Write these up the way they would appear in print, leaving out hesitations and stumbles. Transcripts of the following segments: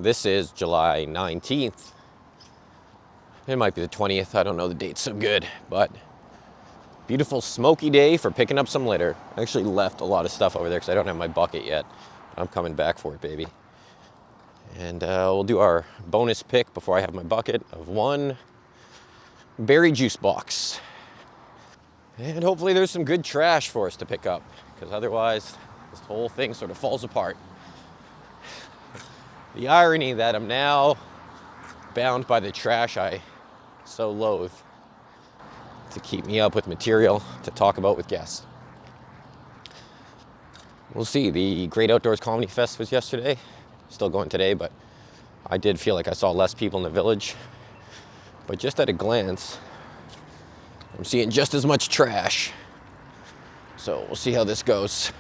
This is July 19th. It might be the 20th. I don't know the date so good, but beautiful smoky day for picking up some litter. I actually left a lot of stuff over there because I don't have my bucket yet. I'm coming back for it, baby. And we'll do our bonus pick before I have my bucket of one berry juice box. And hopefully there's some good trash for us to pick up, because otherwise this whole thing sort of falls apart. The irony that I'm now bound by the trash I so loathe to keep me up with material to talk about with guests. We'll see. The Great Outdoors Comedy Fest was yesterday. Still going today, but I did feel like I saw less people in the village. But just at a glance, I'm seeing just as much trash. So we'll see how this goes.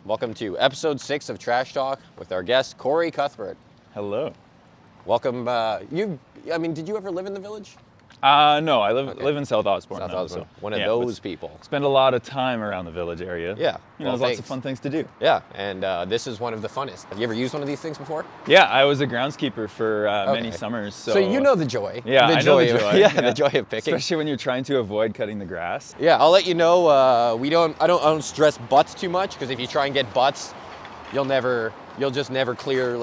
Welcome to episode 6 of Trash Talk with our guest, Kori Cuthbert. Hello. Welcome. Did you ever live in the village? No, I live in South Osborne. South now, Osborne. so, One of those people. Spend a lot of time around the village area. Yeah. There's lots of fun things to do. Yeah, and this is one of the funnest. Have you ever used one of these things before? Yeah, I was a groundskeeper for many summers. So you know the joy. Yeah, I know the joy. Yeah, the joy of picking. Especially when you're trying to avoid cutting the grass. Yeah, I'll let you know. I don't stress butts too much, because if you try and get butts, you'll just never clear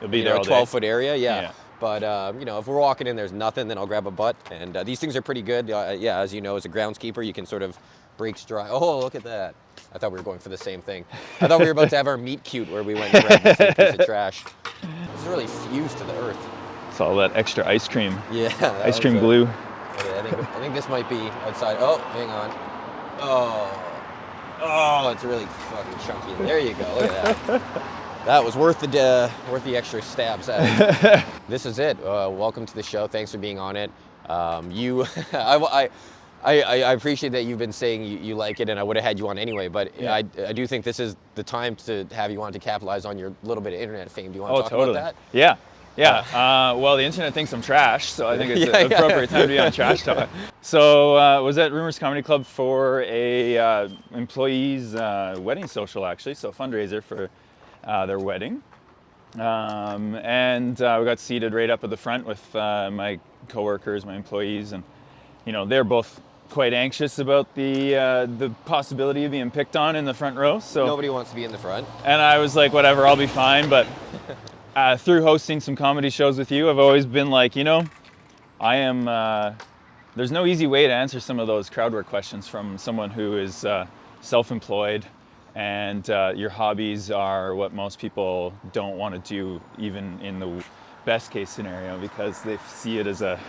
You'll be there a all day. 12-foot area. Yeah. But if we're walking in, there's nothing, then I'll grab a butt. And these things are pretty good. As you know, as a groundskeeper, you can sort of break stride. Oh, look at that. I thought we were going for the same thing. I thought we were about to have our meet cute where we went and grabbed the same piece of trash. This is really fused to the earth. It's all that extra ice cream. Yeah. Ice cream glue. Okay, I think this might be outside. Oh, hang on. Oh, it's really fucking chunky. There you go. Look at that. That was worth the extra stabs at it. This is it. Welcome to the show. Thanks for being on it. I appreciate that you've been saying you like it, and I would have had you on anyway. But yeah. I do think this is the time to have you on to capitalize on your little bit of internet fame. Do you want to talk about that? Yeah. Well, the internet thinks I'm trash, so I think it's an appropriate time to be on Trash Talk. So was at Rumors Comedy Club for a employees wedding social, actually, so fundraiser for their wedding. And we got seated right up at the front with my coworkers, my employees, and they're both quite anxious about the possibility of being picked on in the front row. So nobody wants to be in the front. And I was like, whatever, I'll be fine. But through hosting some comedy shows with you, I've always been like, I am. There's no easy way to answer some of those crowd work questions from someone who is self-employed. And your hobbies are what most people don't want to do, even in the best case scenario, because they see it as an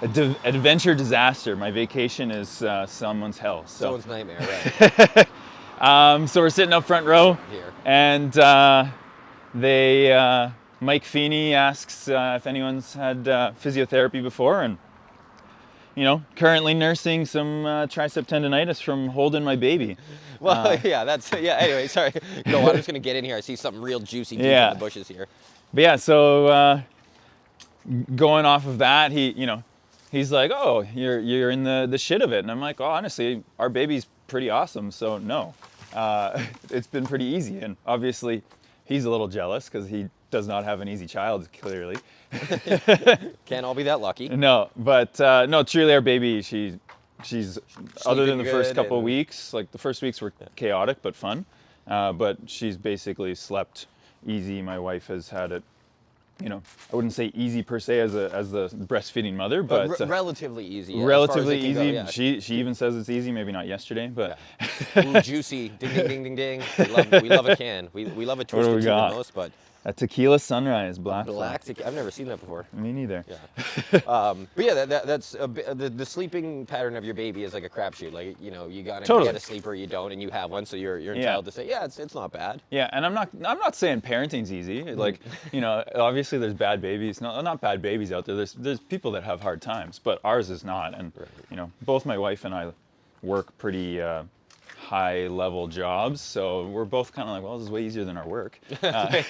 adventure disaster. My vacation is someone's hell. Someone's nightmare, right? So we're sitting up front row, here. And Mike Feeney asks if anyone's had physiotherapy before, and currently nursing some tricep tendonitis from holding my baby. Well, anyway, sorry. Go on, I'm just going to get in here. I see something real juicy deep in the bushes here. But yeah, so going off of that, he's like, oh, you're in the shit of it. And I'm like, oh, honestly, our baby's pretty awesome, so no. It's been pretty easy. And obviously, he's a little jealous because he does not have an easy child, clearly. Can't all be that lucky. No, but no, truly our baby, she's other than the first couple of weeks, like the first weeks were chaotic but fun, but she's basically slept easy. My wife has had it, I wouldn't say easy per se as the breastfeeding mother, but relatively easy. Yeah, relatively easy. Go, yeah. She even says it's easy, maybe not yesterday, but Ooh, juicy, ding ding ding ding ding. We love a can. We love a twisted tea the most, but a tequila sunrise, black. I've never seen that before. Me neither. Yeah. But yeah, that's the sleeping pattern of your baby is like a crapshoot. Like you gotta get a sleeper, you don't, and you have one, so you're entitled to say, it's not bad. Yeah, and I'm not saying parenting's easy. Like obviously there's bad babies, not bad babies out there. There's people that have hard times, but ours is not. And both my wife and I work pretty high-level jobs, so we're both kind of like, well, this is way easier than our work. Yeah,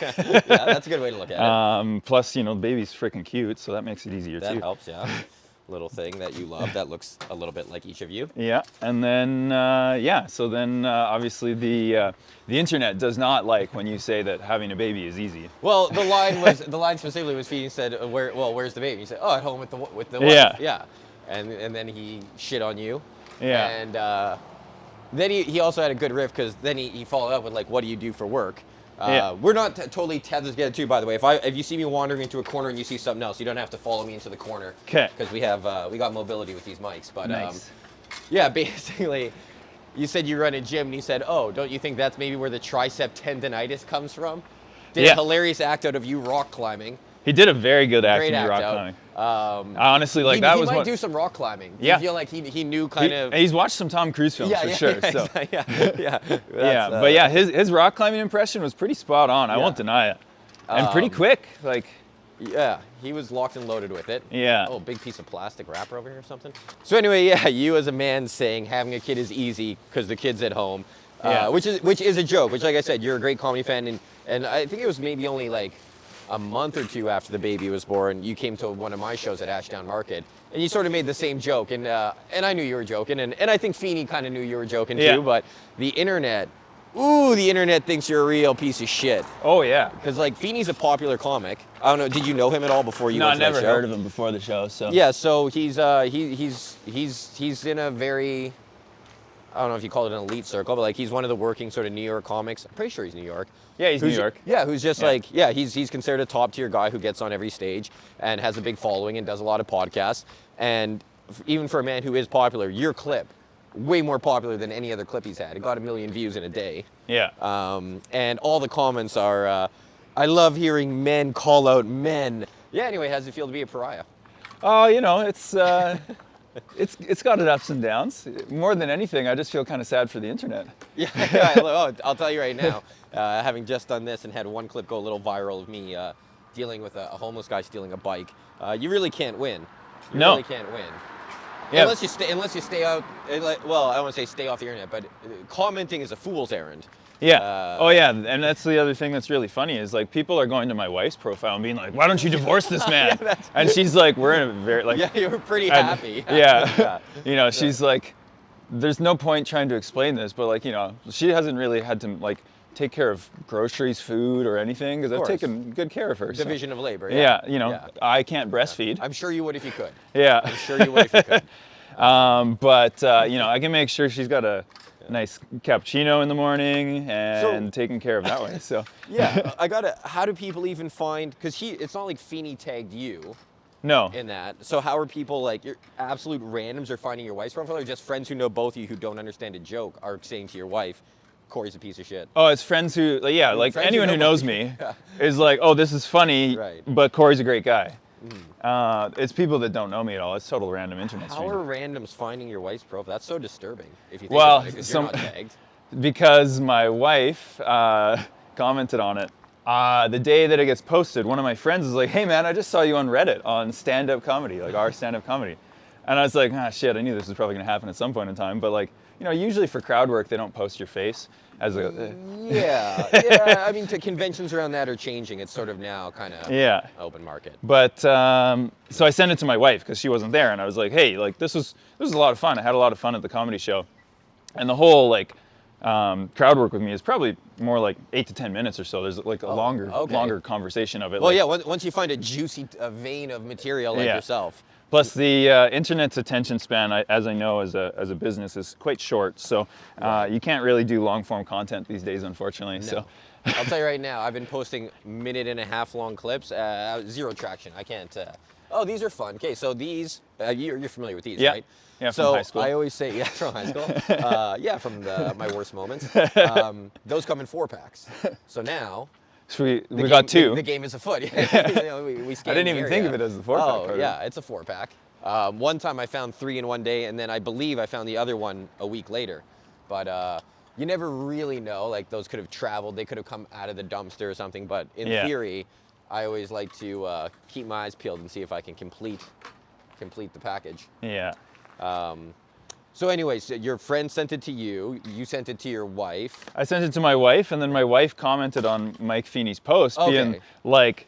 that's a good way to look at it. Plus, the baby's freaking cute, so that makes it easier too. That helps, yeah. little thing that you love that looks a little bit like each of you. Yeah, and then so then obviously the internet does not like when you say that having a baby is easy. Well, the line specifically was Feeny said, where's the baby? You said, oh, at home with the Yeah. wife. Yeah. And then he shit on you. Yeah. And then he also had a good riff because then he followed up with like, what do you do for work? Yeah. We're not totally tethered together too, by the way. If you see me wandering into a corner and you see something else, you don't have to follow me into the corner. Okay. Because we got mobility with these mics. But Nice. yeah, basically, you said you run a gym, and he said, oh, don't you think that's maybe where the tricep tendonitis comes from? Did a hilarious act out of you rock climbing. He did a very good act Great in act rock out. climbing. I Honestly, like that was he might what. do some rock climbing. Yeah. I feel like he knew kind of. He's watched some Tom Cruise films for sure. So Yeah. but yeah, his rock climbing impression was pretty spot on. I won't deny it, and pretty quick. Like Yeah, he was locked and loaded with it. Yeah. Oh, big piece of plastic wrapper over here or something. So anyway, yeah, you as a man saying having a kid is easy because the kid's at home, which is a joke. Which, like I said, you're a great comedy fan, and I think it was maybe only like a month or two after the baby was born, you came to one of my shows at Ashdown Market, and you sort of made the same joke, and I knew you were joking, and I think Feeny kind of knew you were joking too, but the internet thinks you're a real piece of shit. Oh yeah. Because like Feeny's a popular comic. I don't know, did you know him at all before you No, I went to that never show? heard of him before the show. So Yeah, so he's in a very, I don't know if you call it an elite circle, but like he's one of the working sort of New York comics. I'm pretty sure he's New York. Yeah, he's New York. Yeah, who's just he's considered a top tier guy who gets on every stage and has a big following and does a lot of podcasts. And even for a man who is popular, your clip, way more popular than any other clip he's had. It got 1 million views in a day. Yeah. And all the comments are, I love hearing men call out men. Yeah, anyway, how does it feel to be a pariah? Oh, you know, it's got its ups and downs. More than anything, I just feel kind of sad for the internet. Yeah, I'll tell you right now, having just done this and had one clip go a little viral of me dealing with a homeless guy stealing a bike, you really can't win. You really can't win. Yeah. Unless you stay out, well, I don't want to say stay off the internet, but commenting is a fool's errand. Yeah. Oh yeah, and that's the other thing that's really funny is like people are going to my wife's profile and being like, "Why don't you divorce this man?" And she's like, "We're in a very like." Yeah, you were pretty happy. Yeah. You know, she's like, "There's no point trying to explain this, but like, you know, she hasn't really had to like take care of groceries, food, or anything because I've taken good care of her." Division of labor. Yeah. You know, I can't breastfeed. I'm sure you would if you could. Yeah. I'm sure you would if you could. But you know, I can make sure she's got a nice cappuccino in the morning and taken care of that way. So yeah, how do people even find? Because it's not like Feeny tagged you. No. In that. So how are people like your absolute randoms are finding your wife's profile, or just friends who know both of you who don't understand a joke are saying to your wife, Kori's a piece of shit? Oh, it's friends who, like friends anyone who knows me is like, oh, this is funny, but Kori's a great guy. It's people that don't know me at all. It's total random internet. How are randoms finding your wife's profile? That's so disturbing. If you think well, about it, because you're not tagged. Because my wife commented on it. The day that it gets posted, one of my friends is like, "Hey man, I just saw you on Reddit on stand-up comedy, like our stand-up comedy," and I was like, "Ah, shit, I knew this was probably gonna happen at some point in time." But like, you know, usually for crowd work, they don't post your face as a. Yeah. I mean, conventions around that are changing. It's sort of now kind of open market. But so I sent it to my wife because she wasn't there, and I was like, "Hey, like this was a lot of fun. I had a lot of fun at the comedy show, and the whole like crowd work with me is probably more like 8 to 10 minutes or so. There's like a longer conversation of it." Well, like, once you find a juicy vein of material like yourself. Plus, the internet's attention span, as I know, as a business, is quite short. So you can't really do long-form content these days, unfortunately. No. So I'll tell you right now, I've been posting 1.5-minute long clips, zero traction. I can't. Oh, these are fun. Okay, so these, you're familiar with these, right? Yeah, so from high school. I always say, from high school. From my worst moments. Those come in 4-packs. So now. So we got 2. The game is afoot. We I didn't even think of it as a 4-pack. Oh, yeah, it's a 4-pack. One time I found 3 in one day, and then I believe I found the other one a week later. But you never really know. Like, those could have traveled. They could have come out of the dumpster or something. But in theory, I always like to keep my eyes peeled and see if I can complete the package. Yeah. So anyways, your friend sent it to you. You sent it to your wife. I sent it to my wife, and then my wife commented on Mike Feeney's post, being like,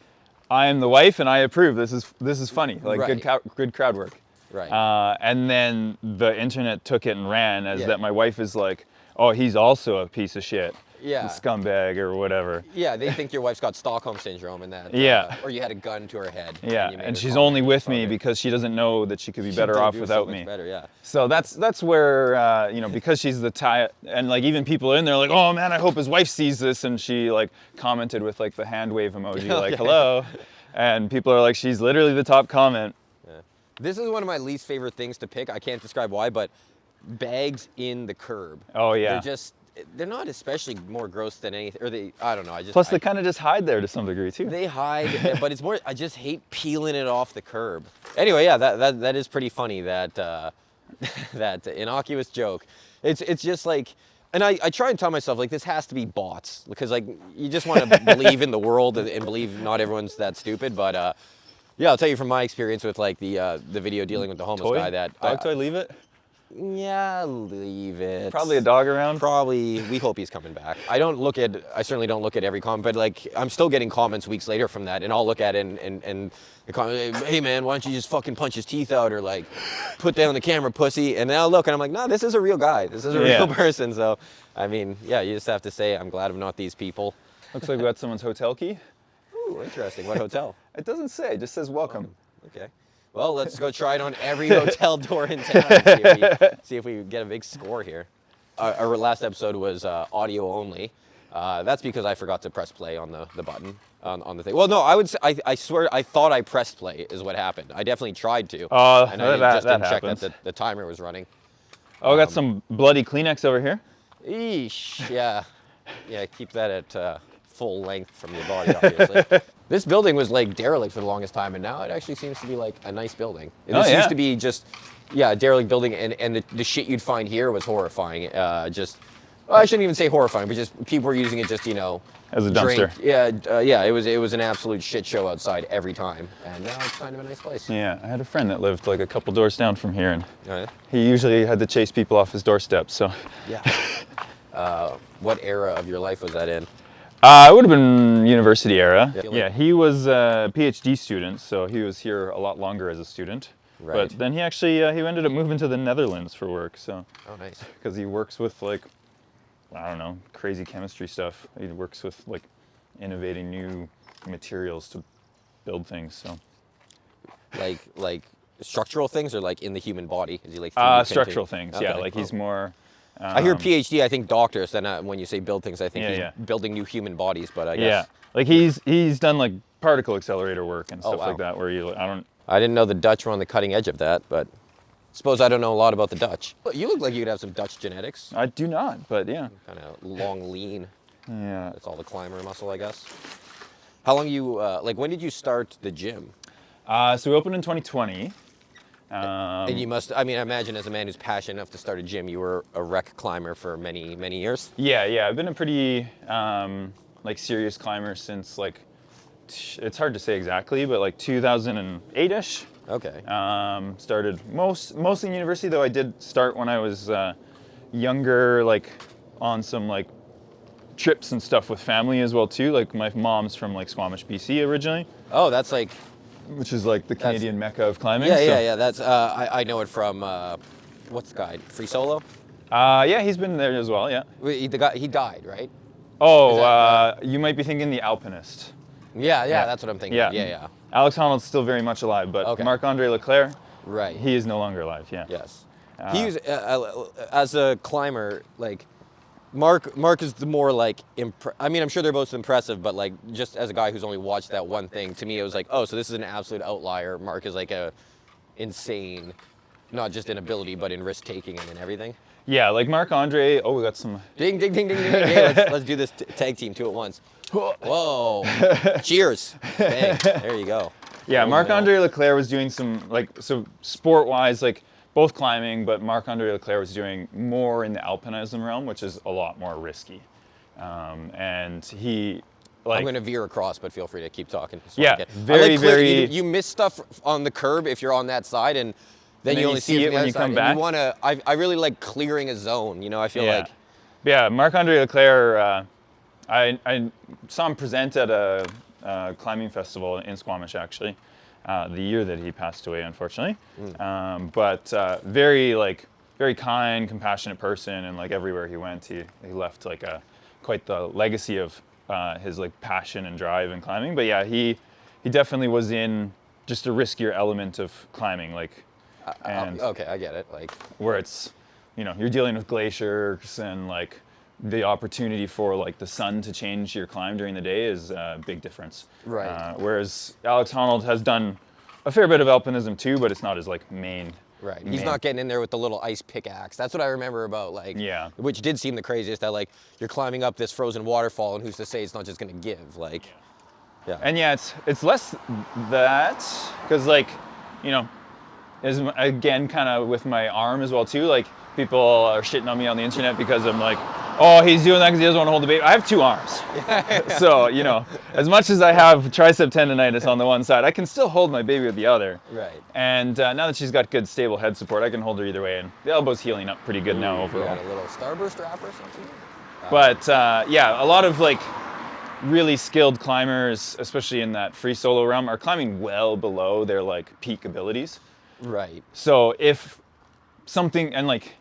"I am the wife, and I approve. This is funny. Like good crowd work." Right. And then the internet took it and ran as Yeah. that my wife is like, oh, he's also a piece of shit. Yeah. Scumbag or whatever. Yeah, they think your wife's got Stockholm syndrome and that. Yeah. Or you had a gun to her head. Yeah, you made and her she's comment. only with me Okay. because she doesn't know that she could be She better did off do so without much me. Better, yeah. So that's where you know, because she's the type, and like even people in there like, oh man, I hope his wife sees this, and she like commented with like the hand wave emoji, like hello, and people are like, she's literally the top comment. Yeah. This is one of my least favorite things to pick. I can't describe why, but bags in the curb. Oh yeah. They're not especially more gross than anything, or I don't know. Plus they kind of just hide there to some degree too. They hide, but it's more, I just hate peeling it off the curb. Anyway, yeah, that is pretty funny, that that innocuous joke. It's just like, and I try and tell myself, like, this has to be bots, because like, you just want to believe in the world and believe not everyone's that stupid, but yeah, I'll tell you from my experience with like the video dealing with the homeless guy that dog toy, leave it. Yeah, leave it. Probably a dog around. Probably. We hope he's coming back. I certainly don't look at every comment, but like, I'm still getting comments weeks later from that, and I'll look at it and the comment, hey man, why don't you just fucking punch his teeth out, or like, put down the camera, pussy. And then I'll look and I'm like, no, this is a real guy. This is a real person. So, I mean, yeah, you just have to say, I'm glad I'm not these people. Looks like we got someone's hotel key. Ooh, interesting. What hotel? It doesn't say. It just says welcome. Okay. Well, let's go try it on every hotel door in town and see if we get a big score here. Our last episode was audio only. That's because I forgot to press play on the button on the thing. Well, no, I swear I thought I pressed play is what happened. I definitely tried to. And I just didn't check that the timer was running. Oh, I got some bloody Kleenex over here. Eesh, yeah. Yeah, keep that at full length from your body, obviously. This building was like derelict for the longest time, and now it actually seems to be like a nice building. This used to be just, a derelict building, and the shit you'd find here was horrifying. Well, I shouldn't even say horrifying, but just people were using it just, as a dumpster. Yeah, it was an absolute shit show outside every time, and now it's kind of a nice place. Yeah, I had a friend that lived like a couple doors down from here, and Oh, yeah? he usually had to chase people off his doorstep. So. Yeah. What era of your life was that in? It would have been university era. Yeah. Yeah, he was a PhD student, so he was here a lot longer as a student. Right. But then he actually he ended up moving to the Netherlands for work. So. Oh, nice. Because he works with like, I don't know, crazy chemistry stuff. He works with like innovating new materials to build things. So. Like structural things, or like in the human body? Is he like structural things? Okay. Yeah, like he's more. I hear PhD, I think doctors, and when you say build things, I think he's building new human bodies, but I guess. Yeah, like he's done like particle accelerator work and stuff wow. like that, where you, I didn't know the Dutch were on the cutting edge of that, but suppose I don't know a lot about the Dutch. You look like you could have some Dutch genetics. I do not, but yeah. Kind of long, lean. Yeah. That's all the climber muscle, I guess. How long when did you start the gym? So we opened in 2020. And you must, I imagine as a man who's passionate enough to start a gym, you were a rec climber for many, many years? Yeah, I've been a pretty serious climber since it's hard to say exactly, but like 2008-ish. Okay. Started mostly in university, though I did start when I was younger, like on some trips and stuff with family as well too. Like my mom's from Squamish, BC originally. Oh, that's like... Which is like the Canadian mecca of climbing. Yeah. That's I know it from what's the guy? Free Solo. Yeah, he's been there as well. Yeah. He died, right? Oh, you might be thinking the Alpinist. Yeah, that's what I'm thinking. Yeah. Alex Honnold's still very much alive, but Marc-Andre Leclerc, right? He is no longer alive. Yeah. Yes. He was as a climber, like. Mark is the more I'm sure they're both impressive, but just as a guy who's only watched that one thing, to me it was like, oh, so this is an absolute outlier. Mark is like a insane, not just in ability, but in risk taking and in everything. Yeah, like Marc-Andre. Oh, we got some. Ding, ding, ding, ding, ding. Hey, let's do this tag team two at once. Whoa! Cheers! Bang! There you go. Yeah, Marc-Andre Leclerc was doing some sport-wise, both climbing, but Marc-Andre Leclerc was doing more in the alpinism realm, which is a lot more risky. And he, I'm going to veer across, but feel free to keep talking. Very. You miss stuff on the curb if you're on that side, and then you only see it when you come back. I really like clearing a zone. I feel like. Yeah, Marc-Andre Leclerc. I saw him present at a climbing festival in Squamish actually, the year that he passed away, unfortunately. But very kind, compassionate person, and like everywhere he went, he left like quite the legacy of his like passion and drive in climbing. But yeah, he definitely was in just a riskier element of climbing, like, and okay, I get it. Like where it's, you're dealing with glaciers and like the opportunity for like the sun to change your climb during the day is a big difference. Right. Whereas Alex Honnold has done a fair bit of alpinism too, but it's not his like main. Right. He's not getting in there with the little ice pickaxe. That's what I remember about, like, Yeah. which did seem the craziest, that like you're climbing up this frozen waterfall and who's to say it's not just going to give, like. Yeah. And yeah, it's less that, because like, is again kind of with my arm as well too. Like people are shitting on me on the internet because I'm like, oh, he's doing that because he doesn't want to hold the baby. I have 2 arms, so as much as I have tricep tendonitis on the one side, I can still hold my baby with the other. Right. And now that she's got good stable head support, I can hold her either way, and the elbow's healing up pretty good now overall. Got a little starburst wrap or something. But yeah, a lot of like really skilled climbers, especially in that free solo realm, are climbing well below their like peak abilities. Right. So if something, and like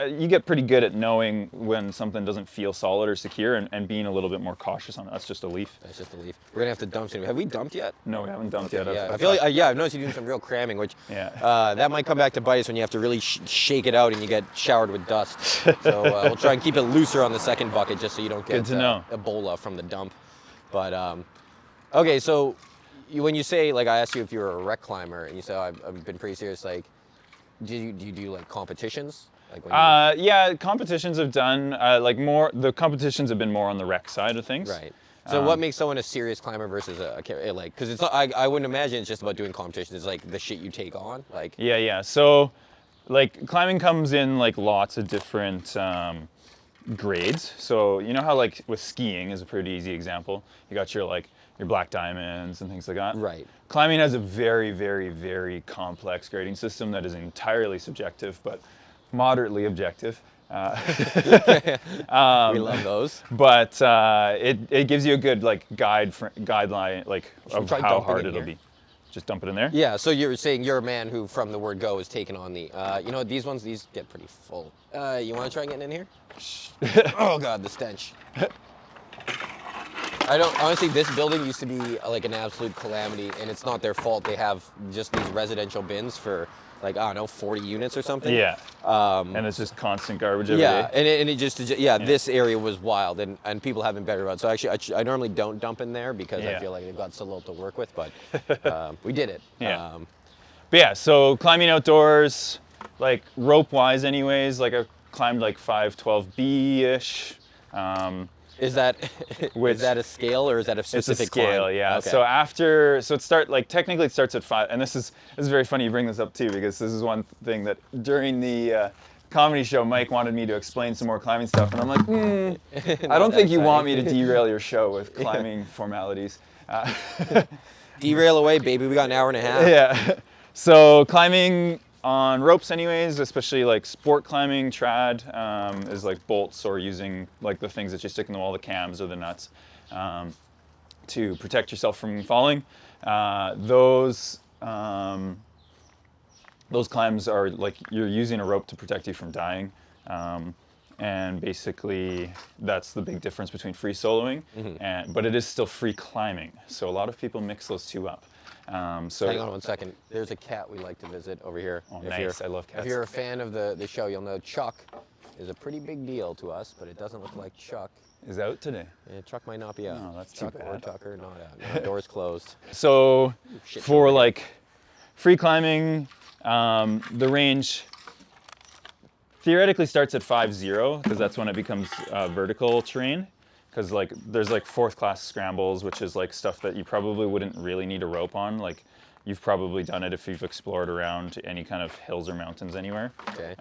you get pretty good at knowing when something doesn't feel solid or secure, and being a little bit more cautious on it. That's just a leaf. That's just a leaf. We're gonna have to dump soon. Have we dumped yet? No, we haven't dumped yet. Yeah, I feel like I've noticed you doing some real cramming, which Yeah. that might come back to bite us when you have to really shake it out and you get showered with dust. So we'll try and keep it looser on the second bucket just so you don't get Good to know. Ebola from the dump. But okay, so when you say, like, I asked you if you were a rec climber, and you said I've been pretty serious. Like, do you do like competitions? Like when yeah, competitions have done like more. The competitions have been more on the rec side of things. Right. So what makes someone a serious climber versus like? Because it's not, I wouldn't imagine it's just about doing competitions. It's like the shit you take on. Like. Yeah. So, like climbing comes in like lots of different grades. So you know how like with skiing is a pretty easy example. You got your black diamonds and things like that. Right. Climbing has a very, very, very complex grading system that is entirely subjective, but moderately objective. We love those. But it gives you a good like guideline like of how hard it'll be. Just dump it in there. Yeah. So you're saying you're a man who, from the word go, is taking on the. These get pretty full. You want to try getting in here? Oh God, the stench. Honestly, this building used to be like an absolute calamity, and it's not their fault. They have just these residential bins for like, I don't know, 40 units or something. Yeah. And it's just constant garbage every day. And it just this area was wild, and people have been better about it. So actually, I normally don't dump in there because I feel like they've got so little to work with, but we did it. Yeah. But yeah, so climbing outdoors, like rope-wise anyways, like I've climbed like 512B-ish. Is that a scale or is that a specific It's a scale, climb? yeah. Okay. So technically it starts at 5, and this is very funny you bring this up too, because this is one thing that during the comedy show Mike wanted me to explain some more climbing stuff, and I'm like, I don't think you want me to derail your show with climbing formalities. Derail away, baby. We got an hour and a half. Yeah. So climbing on ropes anyways, especially like sport climbing, trad, is like bolts or using like the things that you stick in the wall, the cams or the nuts, to protect yourself from falling. Those climbs are like you're using a rope to protect you from dying. And basically that's the big difference between free soloing, but it is still free climbing. So a lot of people mix those two up. So hang on one second. There's a cat we like to visit over here. Oh, nice. I love cats. If you're a fan of the show, you'll know Chuck is a pretty big deal to us, but it doesn't look like Chuck is out today. Yeah, Chuck might not be out. Oh, that's Chuck too or bad. Tucker not out. No, door's closed. So Shit, for like free climbing, the range theoretically starts at 5-0 because that's when it becomes vertical terrain. Because like there's like 4th class scrambles, which is like stuff that you probably wouldn't really need a rope on. Like you've probably done it if you've explored around any kind of hills or mountains anywhere. Okay.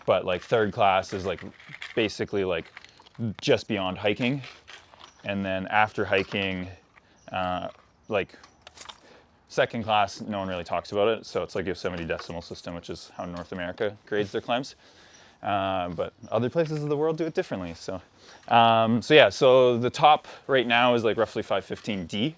But like 3rd class is like basically like just beyond hiking. And then after hiking, like 2nd class, no one really talks about it. So it's like Yosemite decimal system, which is how North America grades their climbs. But other places of the world do it differently. So, so the top right now is like roughly 515D.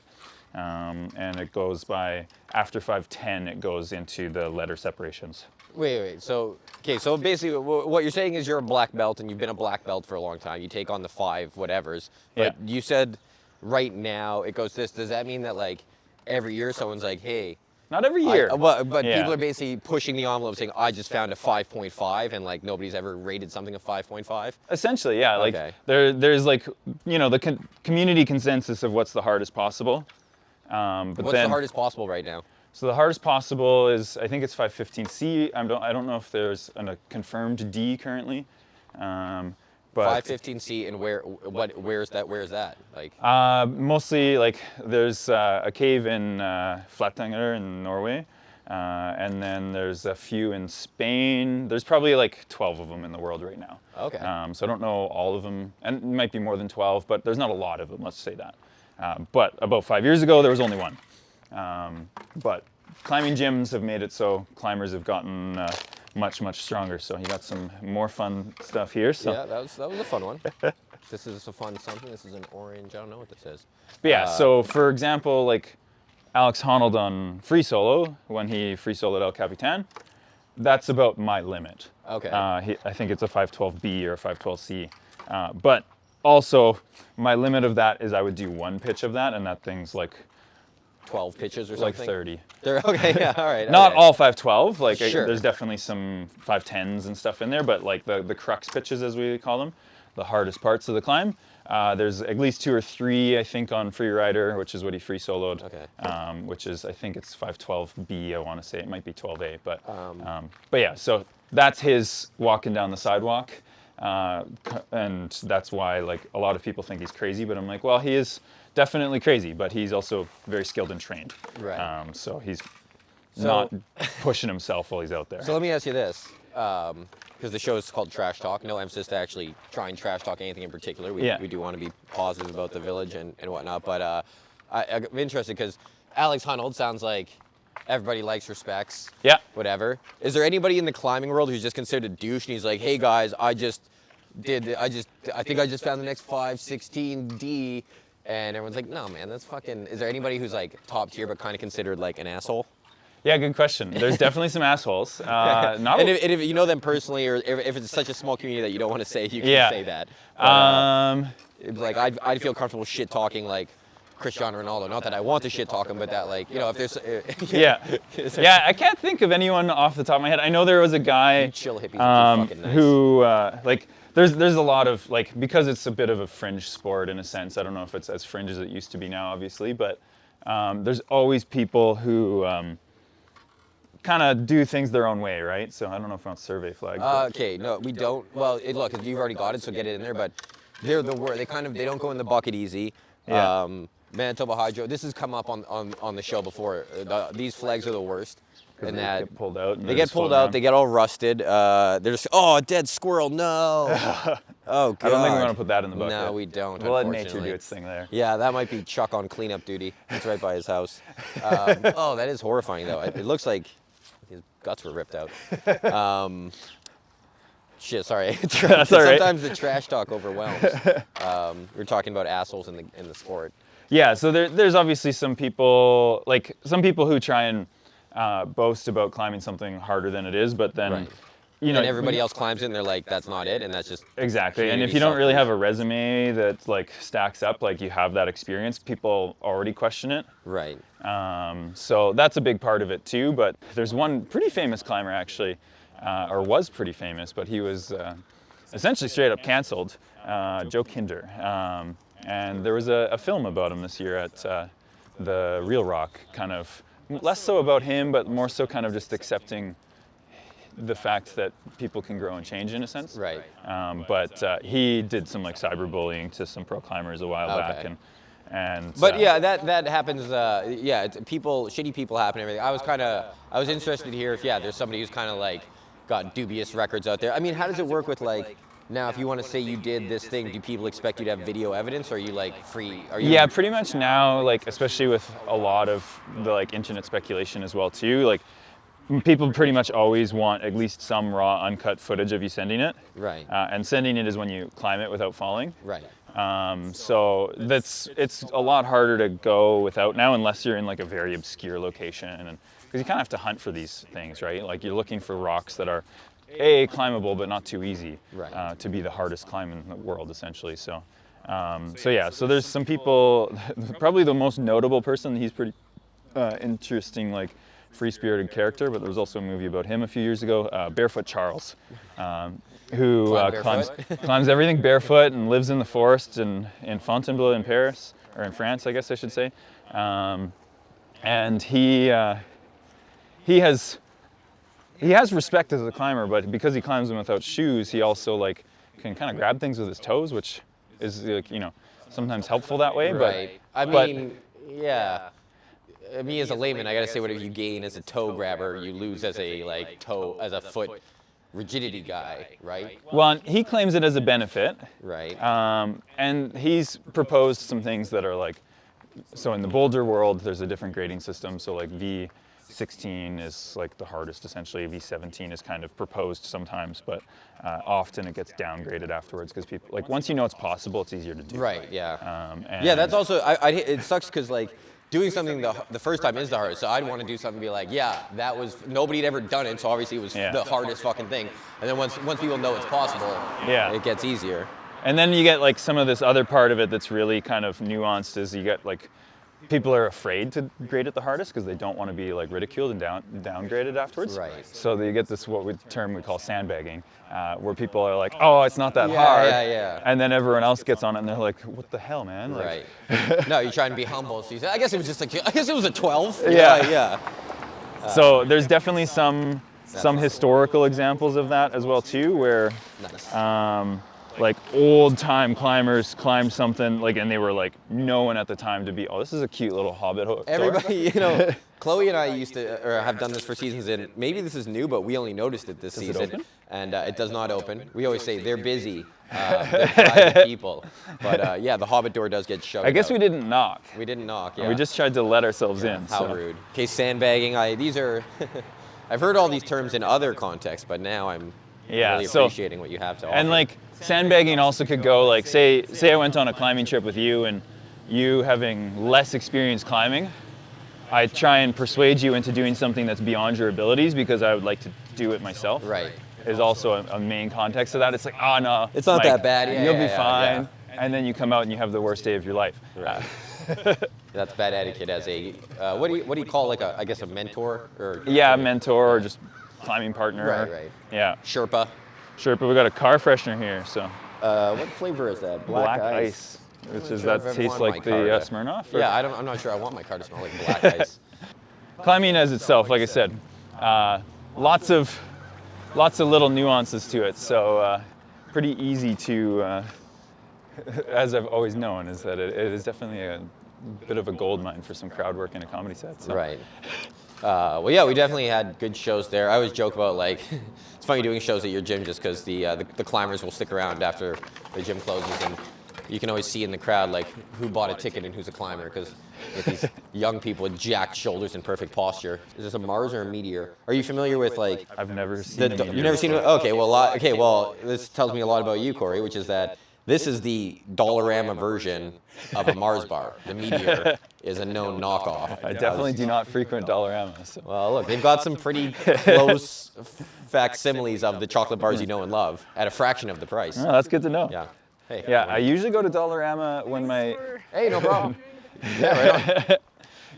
and it goes by, after 5'10", it goes into the letter separations. Wait. So, okay, so basically what you're saying is you're a black belt and you've been a black belt for a long time. You take on the 5 whatevers. But Yeah. you said right now it goes this. Does that mean that like every year someone's like, hey, Not every year. but Yeah. people are basically pushing the envelope saying, I just found a 5.5 and like nobody's ever rated something a 5.5? Essentially, yeah. Like Okay. there's like, the community consensus of what's the hardest possible. But What's then, the hardest possible right now? So the hardest possible is, I think it's 515C. I don't know if there's a confirmed D currently. But 515C, and where's that? Like, mostly like there's a cave in Flatanger in Norway, and then there's a few in Spain. There's probably like 12 of them in the world right now. okay. So I don't know all of them, and it might be more than 12, but there's not a lot of them, let's say that. But about 5 years ago, there was only one. But climbing gyms have made it so climbers have gotten much stronger. So you got some more fun stuff here. So Yeah, that was a fun one. This is a fun something. This is an orange. I don't know what this is. but yeah, so for example, like Alex Honnold on free solo, when he free soloed El Capitan, that's about my limit. Okay. I think it's a 512B or a 512C. But also, my limit of that is I would do one pitch of that, and that thing's like 12 pitches or like something? 30. Okay, yeah, all right. Not okay. all 512. Like Sure. there's definitely some 510s and stuff in there, but like the crux pitches, as we call them, the hardest parts of the climb. There's at least 2 or 3, I think, on Free Rider, which is what he free soloed. Okay. Which is, I think it's 512B. I want to say it might be 12A, but yeah. So that's his walking down the sidewalk, and that's why like a lot of people think he's crazy. But I'm like, well, he is definitely crazy, but he's also very skilled and trained. Right. So he's not pushing himself while he's out there. So let me ask you this, because the show is called Trash Talk. No emphasis to actually try and trash talk anything in particular. We do want to be positive about the village and whatnot. But I'm interested because Alex Honnold sounds like everybody likes, respects, Yeah. whatever. Is there anybody in the climbing world who's just considered a douche and he's like, hey guys, I think I just found the next 516D. And everyone's like, no, man, that's fucking... Is there anybody who's like top tier but kind of considered like an asshole? Yeah, good question. There's definitely some assholes. And if you know them personally, or if it's such a small community that you don't want to say, you can say that. But, like I'd feel comfortable shit talking like Cristiano Ronaldo. Not that I want to shit talk him, but that like if there's yeah, I can't think of anyone off the top of my head. I know there was a guy chill hippies are too fucking nice. who like there's a lot of like, because it's a bit of a fringe sport in a sense. I don't know if it's as fringe as it used to be now, obviously, but there's always people who kind of do things their own way, right? So I don't know if I want survey flag. Okay, no, we don't. Well, look, you've already got it, so get it in there. But they're the worst. They don't go in the bucket easy. Yeah. Manitoba Hydro. This has come up on the show before. These flags are the worst. And they get pulled out. And they get pulled out. They get all rusted. They're just a dead squirrel. No. Oh God. I don't think we want to put that in the bucket. No, we don't. We'll let nature do its thing there. Yeah, that might be Chuck on cleanup duty. It's right by his house. That is horrifying though. It looks like his guts were ripped out. Shit, sorry. That's all right. Sometimes the trash talk overwhelms. We're talking about assholes in the sport. Yeah, so there's obviously some people who try and boast about climbing something harder than it is, but then Right. And everybody else climbs it and they're like, that's not it, and that's just exactly. And if you don't really have a resume that like stacks up, like you have that experience, people already question it. right. So that's a big part of it too. But there's one pretty famous climber actually, or was pretty famous, but he was essentially straight up canceled, Joe Kinder. And there was a film about him this year at the Real Rock, kind of less so about him, but more so kind of just accepting the fact that people can grow and change in a sense. Right. But he did some like cyberbullying to some pro climbers a while back, and But yeah, that happens. Shitty people happen. And everything. I was interested to hear if there's somebody who's kind of like got dubious records out there. I mean, how does it work with like? Now, if you want to say you did this thing, do people expect you to have video evidence, or are you like free? Yeah, pretty much now, like especially with a lot of the like internet speculation as well too, like people pretty much always want at least some raw, uncut footage of you sending it. Right. And sending it is when you climb it without falling. Right. So it's a lot harder to go without now, unless you're in like a very obscure location, and because you kind of have to hunt for these things, right? Like you're looking for rocks that are climbable but not too easy, Right. to be the hardest climb in the world, essentially. So there's some people. Probably the most notable person. He's pretty interesting, like free-spirited character. But there was also a movie about him a few years ago, Barefoot Charles. Who climbs everything barefoot and lives in the forest in Fontainebleau in Paris, or in France, I guess I should say. And he has respect as a climber, but because he climbs them without shoes, he also like can kind of grab things with his toes, which is like, sometimes helpful that way. Right. Yeah. Me as a layman, I gotta say, whatever you gain as a toe grabber, you lose as a foot rigidity guy, right? Well, he claims it as a benefit. Right. And he's proposed some things that are like, so in the boulder world, there's a different grading system. So like V16 is like the hardest, essentially. V17 is kind of proposed sometimes, but often it gets downgraded afterwards because people, like once you know it's possible, it's easier to do. Right, yeah. Yeah, that's also, it sucks because like, doing something the first time is the hardest, so I'd want to do something and be like, yeah, that was, nobody had ever done it, so obviously it was the hardest fucking thing. And then once people know it's possible, it gets easier. And then you get like some of this other part of it that's really kind of nuanced, is you get like, people are afraid to grade it the hardest because they don't want to be like ridiculed and downgraded afterwards. Right. So you get this term we call sandbagging, where people are like, oh, it's not that hard. Yeah. And then everyone else gets on it and they're like, what the hell, man? Right. No, you try and be humble. So you say, I guess it was just like, I guess it was a 12. Yeah. So there's definitely some historical examples of that as well too, where like old time climbers climbed something like, and they were like known at the time to be, oh, this is a cute little hobbit door. Everybody, Chloe and I used to, or have done this for seasons, and maybe this is new, but we only noticed it this season. It open? And it does not open. We always say they're busy, they're private people. But yeah, the hobbit door does get shut. I guess we didn't knock. We didn't knock, yeah. We just tried to let ourselves in. How rude. Okay, sandbagging, these are, I've heard all these terms in other contexts, but now I'm really appreciating what you have to offer. And like, sandbagging also could go like, say I went on a climbing trip with you, and you having less experience climbing, I try and persuade you into doing something that's beyond your abilities because I would like to do it myself. Right. Is also a main context of that. It's like, oh no, it's not that bad. You'll be fine. And then you come out and you have the worst day of your life. Right. That's bad etiquette as a what do you call like a, I guess, a mentor or mentor or just climbing partner. Right. Yeah. Sherpa. We got a car freshener here, so. What flavor is that? Black ice. Which is that tastes like the Smirnoff? Or? Yeah, I'm not sure I want my car to smell like black ice. Climbing as itself, like I said, lots of little nuances to it. So pretty easy to, as I've always known, is that it is definitely a bit of a gold mine for some crowd work in a comedy set. So. Right. Well, yeah, we definitely had good shows there. I always joke about like, it's funny doing shows at your gym just because the climbers will stick around after the gym closes, and you can always see in the crowd like who bought a ticket and who's a climber, because these young people with jacked shoulders and perfect posture. Is this a Mars or a meteor? Are you familiar with like? I've never seen a meteor. You've never seen it? Okay, well, this tells me a lot about you, Kori, which is that this is the Dollarama version of a Mars bar. The meteor is a known knockoff. I definitely do not frequent Dollarama. So. Well, look, they've got some pretty close facsimiles of the chocolate bars you know and love at a fraction of the price. Oh, that's good to know. Yeah. Hey. Yeah, I usually go to Dollarama when my... Hey, no problem. Yeah, right on.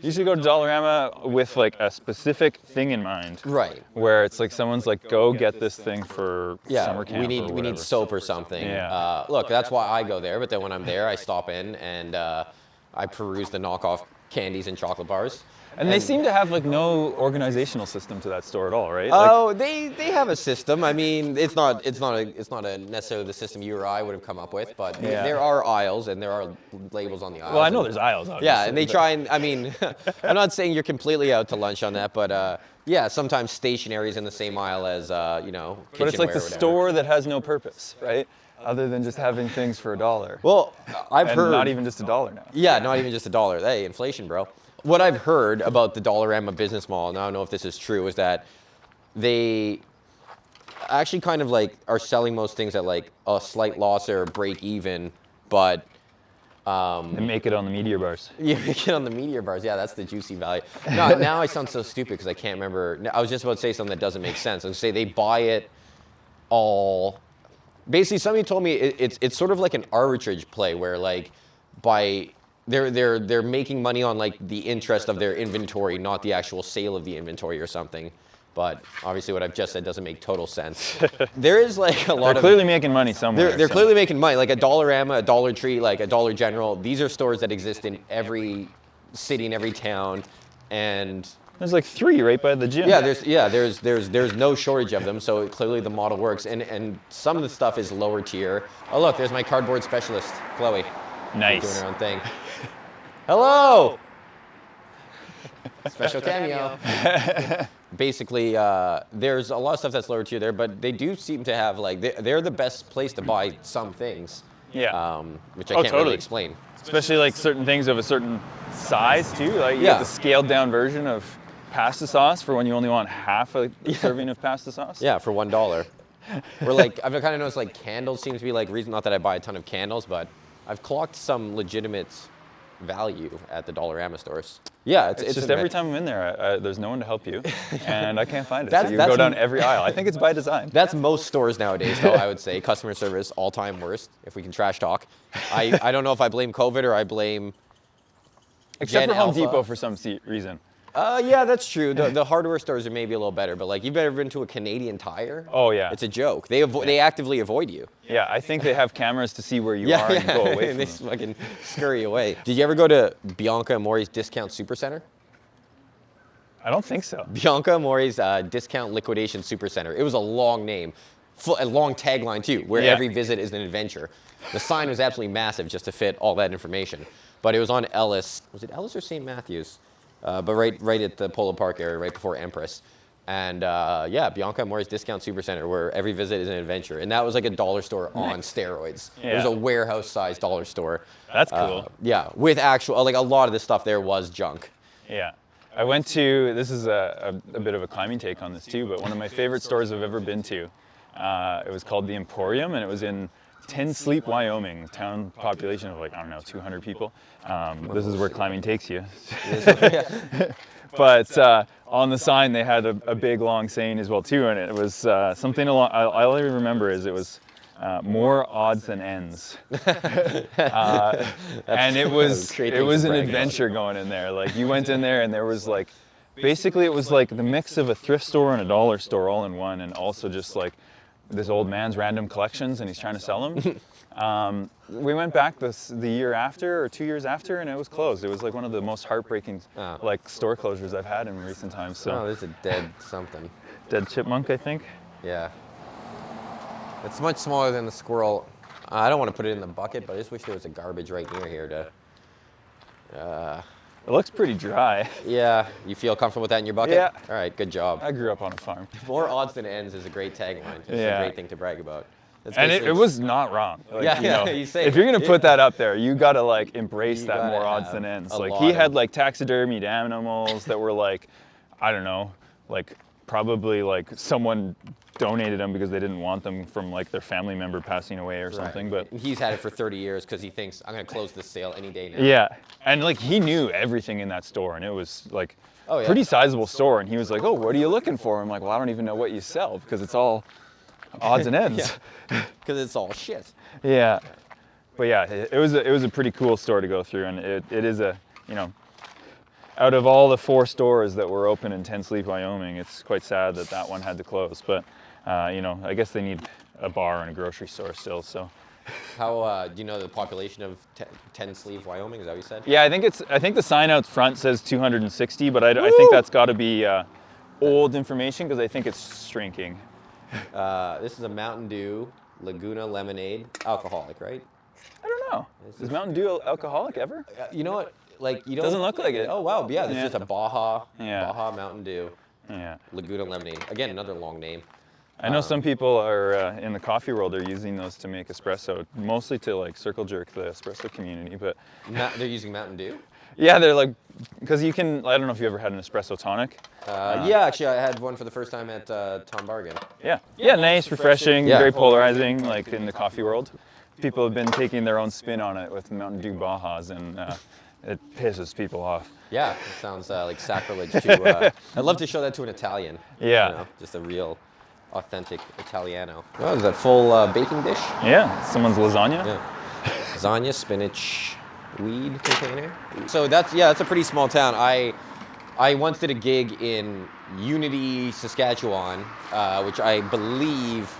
Usually go to Dollarama with like a specific thing in mind. Right. Where it's like someone's like, go get this thing for summer camp. We need soap or something. Yeah. Look, that's why I go there. But then when I'm there, I stop in and I peruse the knockoff candies and chocolate bars. And they seem to have like no organizational system to that store at all, right? Oh, they have a system. I mean, it's not necessarily the system you or I would have come up with, but there are aisles and there are labels on the aisles. Well, I know there's aisles, obviously. Yeah, and they try and, I mean, I'm not saying you're completely out to lunch on that, but yeah, sometimes stationery is in the same aisle as kitchenware. But it's like the store that has no purpose, right? Other than just having things for $1. Well, I've heard. Not even just $1 now. Yeah, not even just $1. Hey, inflation, bro. What I've heard about the Dollarama business model, and I don't know if this is true, is that they actually kind of like are selling most things at like a slight loss or break even, but They make it on the meteor bars. you make it on the meteor bars. Yeah, that's the juicy value. No, now I sound so stupid because I can't remember. I was just about to say something that doesn't make sense. I was going to say they buy it all. Basically, somebody told me it's sort of like an arbitrage play where like they're making money on like the interest of their inventory, not the actual sale of the inventory or something. But obviously, what I've just said doesn't make total sense. There is like a lot They're clearly making money somewhere. They're clearly making money, like a Dollarama, a Dollar Tree, like a Dollar General. These are stores that exist in every city and every town, and There's like 3 right by the gym. yeah, there's no shortage of them. So clearly the model works, and some of the stuff is lower tier. Oh look, there's my cardboard specialist, Chloe, Nice. doing her own thing. Hello. Special cameo. Basically, there's a lot of stuff that's lower tier there, but they do seem to have like they're the best place to buy some things. Yeah. Which I can't really totally. explain. Especially like certain things of a certain size too. Like you Yeah. have the scaled down version of pasta sauce for when you only want half a serving of pasta sauce. Yeah, for $1. Or like I've kind of noticed like candles seem to be like reason. Not that I buy a ton of candles, but I've clocked some legitimate value at the Dollarama stores. Yeah, It's just every time I'm in there, there's no one to help you, and I can't find it. That's- So you that's go down m- every aisle. I think it's by design. That's most stores nowadays, though. I would say customer service all-time worst. If we can trash talk, I don't know if I blame COVID or I blame. Except Gen for Home Alpha. Depot for some reason. Yeah, that's true. The hardware stores are maybe a little better, but like you've ever been to a Canadian Tire? Oh yeah. It's a joke. They actively avoid you. Yeah, I think they have cameras to see where you are and go away and from they them. fucking scurry away. Did you ever go to Bianca Mori's Discount Supercenter? I don't think so. Bianca Mori's Discount Liquidation Supercenter. It was a long name, a long tagline too, where Yeah. every visit is an adventure. The sign was absolutely massive just to fit all that information. But it was on Ellis. Was it Ellis or St. Matthews? But right at the Polo Park area, right before Empress. And yeah, Bianca Mori's Discount Supercenter, where every visit is an adventure. And that was like a dollar store on steroids. It was Yeah. a warehouse-sized dollar store. That's cool. Yeah, with actual, like a lot of the stuff there was junk. Yeah. I went to, this is a bit of a climbing take on this too, but one of my favorite stores I've ever been to, it was called the Emporium, and it was in Ten Sleep, Wyoming, town population of like, I don't know, 200 people. This is where climbing takes you. But on the sign they had a big long saying as well too, and it was something along, all I remember is it was more odds than ends. And it was great an thing to brag about. adventure going in there. Like you went in there and there was like, basically it was like the mix of a thrift store and a dollar store all in one, and also just like this old man's random collections and he's trying to sell them. We went back the year after or 2 years after and it was closed. It was like one of the most heartbreaking like store closures I've had in recent times. So Oh, there's a dead something. dead chipmunk, I think. Yeah. It's much smaller than the squirrel. I don't want to put it in the bucket, but I just wish there was a garbage right near here to. It looks pretty dry. Yeah, you feel comfortable with that in your bucket? Yeah. All right, good job. I grew up on a farm. More odds than ends is a great tagline. It's a Yeah. great thing to brag about. That's And it basically- was not wrong. Like, Yeah, you yeah, know, you say if you're gonna it. put that up there, you gotta like embrace You that gotta more odds have than ends. a Like lot he had of- like taxidermied animals that were like, I don't know, like probably like someone donated them because they didn't want them from like their family member passing away or something. But He's had it for 30 years because he thinks, I'm going to close this sale any day now. yeah, and like he knew everything in that store, and it was like Oh, yeah. pretty sizable store. And he was like, "Oh, what are you looking for?" I'm like, "Well, I don't even know what you sell because it's all odds and ends." Because it's all shit. Yeah, but yeah, it was a pretty cool store to go through, and it is a, you know, out of all the 4 stores that were open in Ten Sleep, Wyoming, it's quite sad that that one had to close. But you know, I guess they need a bar and a grocery store still. So How, do you know the population of Ten Sleeve, Wyoming? Is that what you said? yeah, I think the sign out front says 260, but I think that's got to be old information because I think it's shrinking. This is a Mountain Dew Laguna Lemonade, alcoholic, right? I don't know. Is Mountain Dew alcoholic ever? You know what? Like you don't. Doesn't look like it. Oh wow, yeah. This Yeah. is just a Baja Yeah. Mountain Dew Yeah. Laguna Lemonade. Again, another long name. I know some people are in the coffee world are using those to make espresso, mostly to like circle jerk the espresso community. But They're using Mountain Dew. Yeah, they're like, because you can, I don't know if you ever had an espresso tonic. Yeah, actually, I had one for the first time at Tom Bargain. Yeah, nice, refreshing, Yeah. very polarizing, like in the coffee world. People have been taking their own spin on it with Mountain Dew Bajas, and it pisses people off. Yeah, it sounds like sacrilege to. I'd love to show that to an Italian. Yeah. You know, just a real, authentic Italiano. Oh, is that full baking dish? Yeah, someone's lasagna. Yeah. Lasagna, spinach, weed container. So that's a pretty small town. I once did a gig in Unity, Saskatchewan, which I believe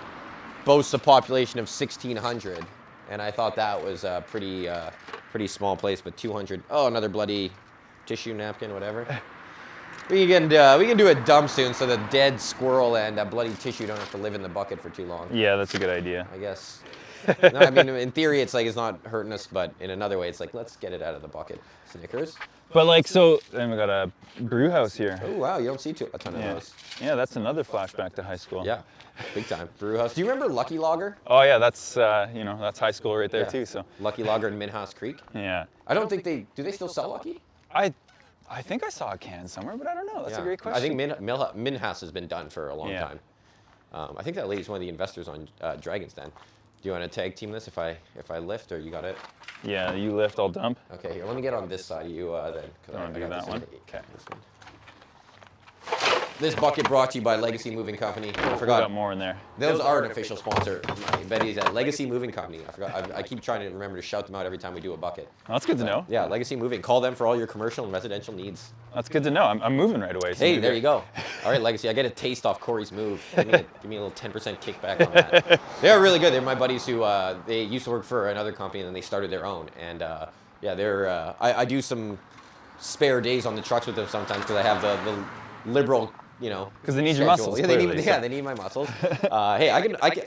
boasts a population of 1,600, and I thought that was a pretty small place. But 200. Oh, another bloody tissue napkin, whatever. We can do a dump soon, so the dead squirrel and a bloody tissue don't have to live in the bucket for too long. Yeah, that's a good idea. I guess. No, I mean, in theory, it's like it's not hurting us, but in another way, it's like let's get it out of the bucket. Snickers. But like, so then we got a brew house here. Oh wow, you don't see a ton of those. Yeah, that's another flashback to high school. Yeah, big time. Brew house. Do you remember Lucky Logger? Oh yeah, that's that's high school right there too. So Lucky Logger in Minhas Creek. yeah. I don't think do they still sell Lucky? I think I saw a can somewhere, but I don't know. That's a great question. I think Minhas has been done for a long time. I think that lady's one of the investors on Dragon's Den. Do you want to tag team this if I lift, or you got it? Yeah, you lift, I'll dump. Okay, here, let me get on this side of you then. I want to do that one. Okay. This bucket brought to you by Legacy Moving Company. I We forgot. got more in there. Those are an official sponsor. Betty's at Legacy Moving Company. I forgot. I keep trying to remember to shout them out every time we do a bucket. Well, that's good to know. Yeah, Legacy Moving. Call them for all your commercial and residential needs. That's good to know. I'm moving right away. So Hey, there you go. All right, Legacy. I get a taste off Kori's move. Give me a little 10% kickback on that. They are really good. They're my buddies who they used to work for another company and then they started their own. And yeah, they're. I do some spare days on the trucks with them sometimes because I have the liberal. Because they need your muscles. Yeah, they need my muscles. Hey,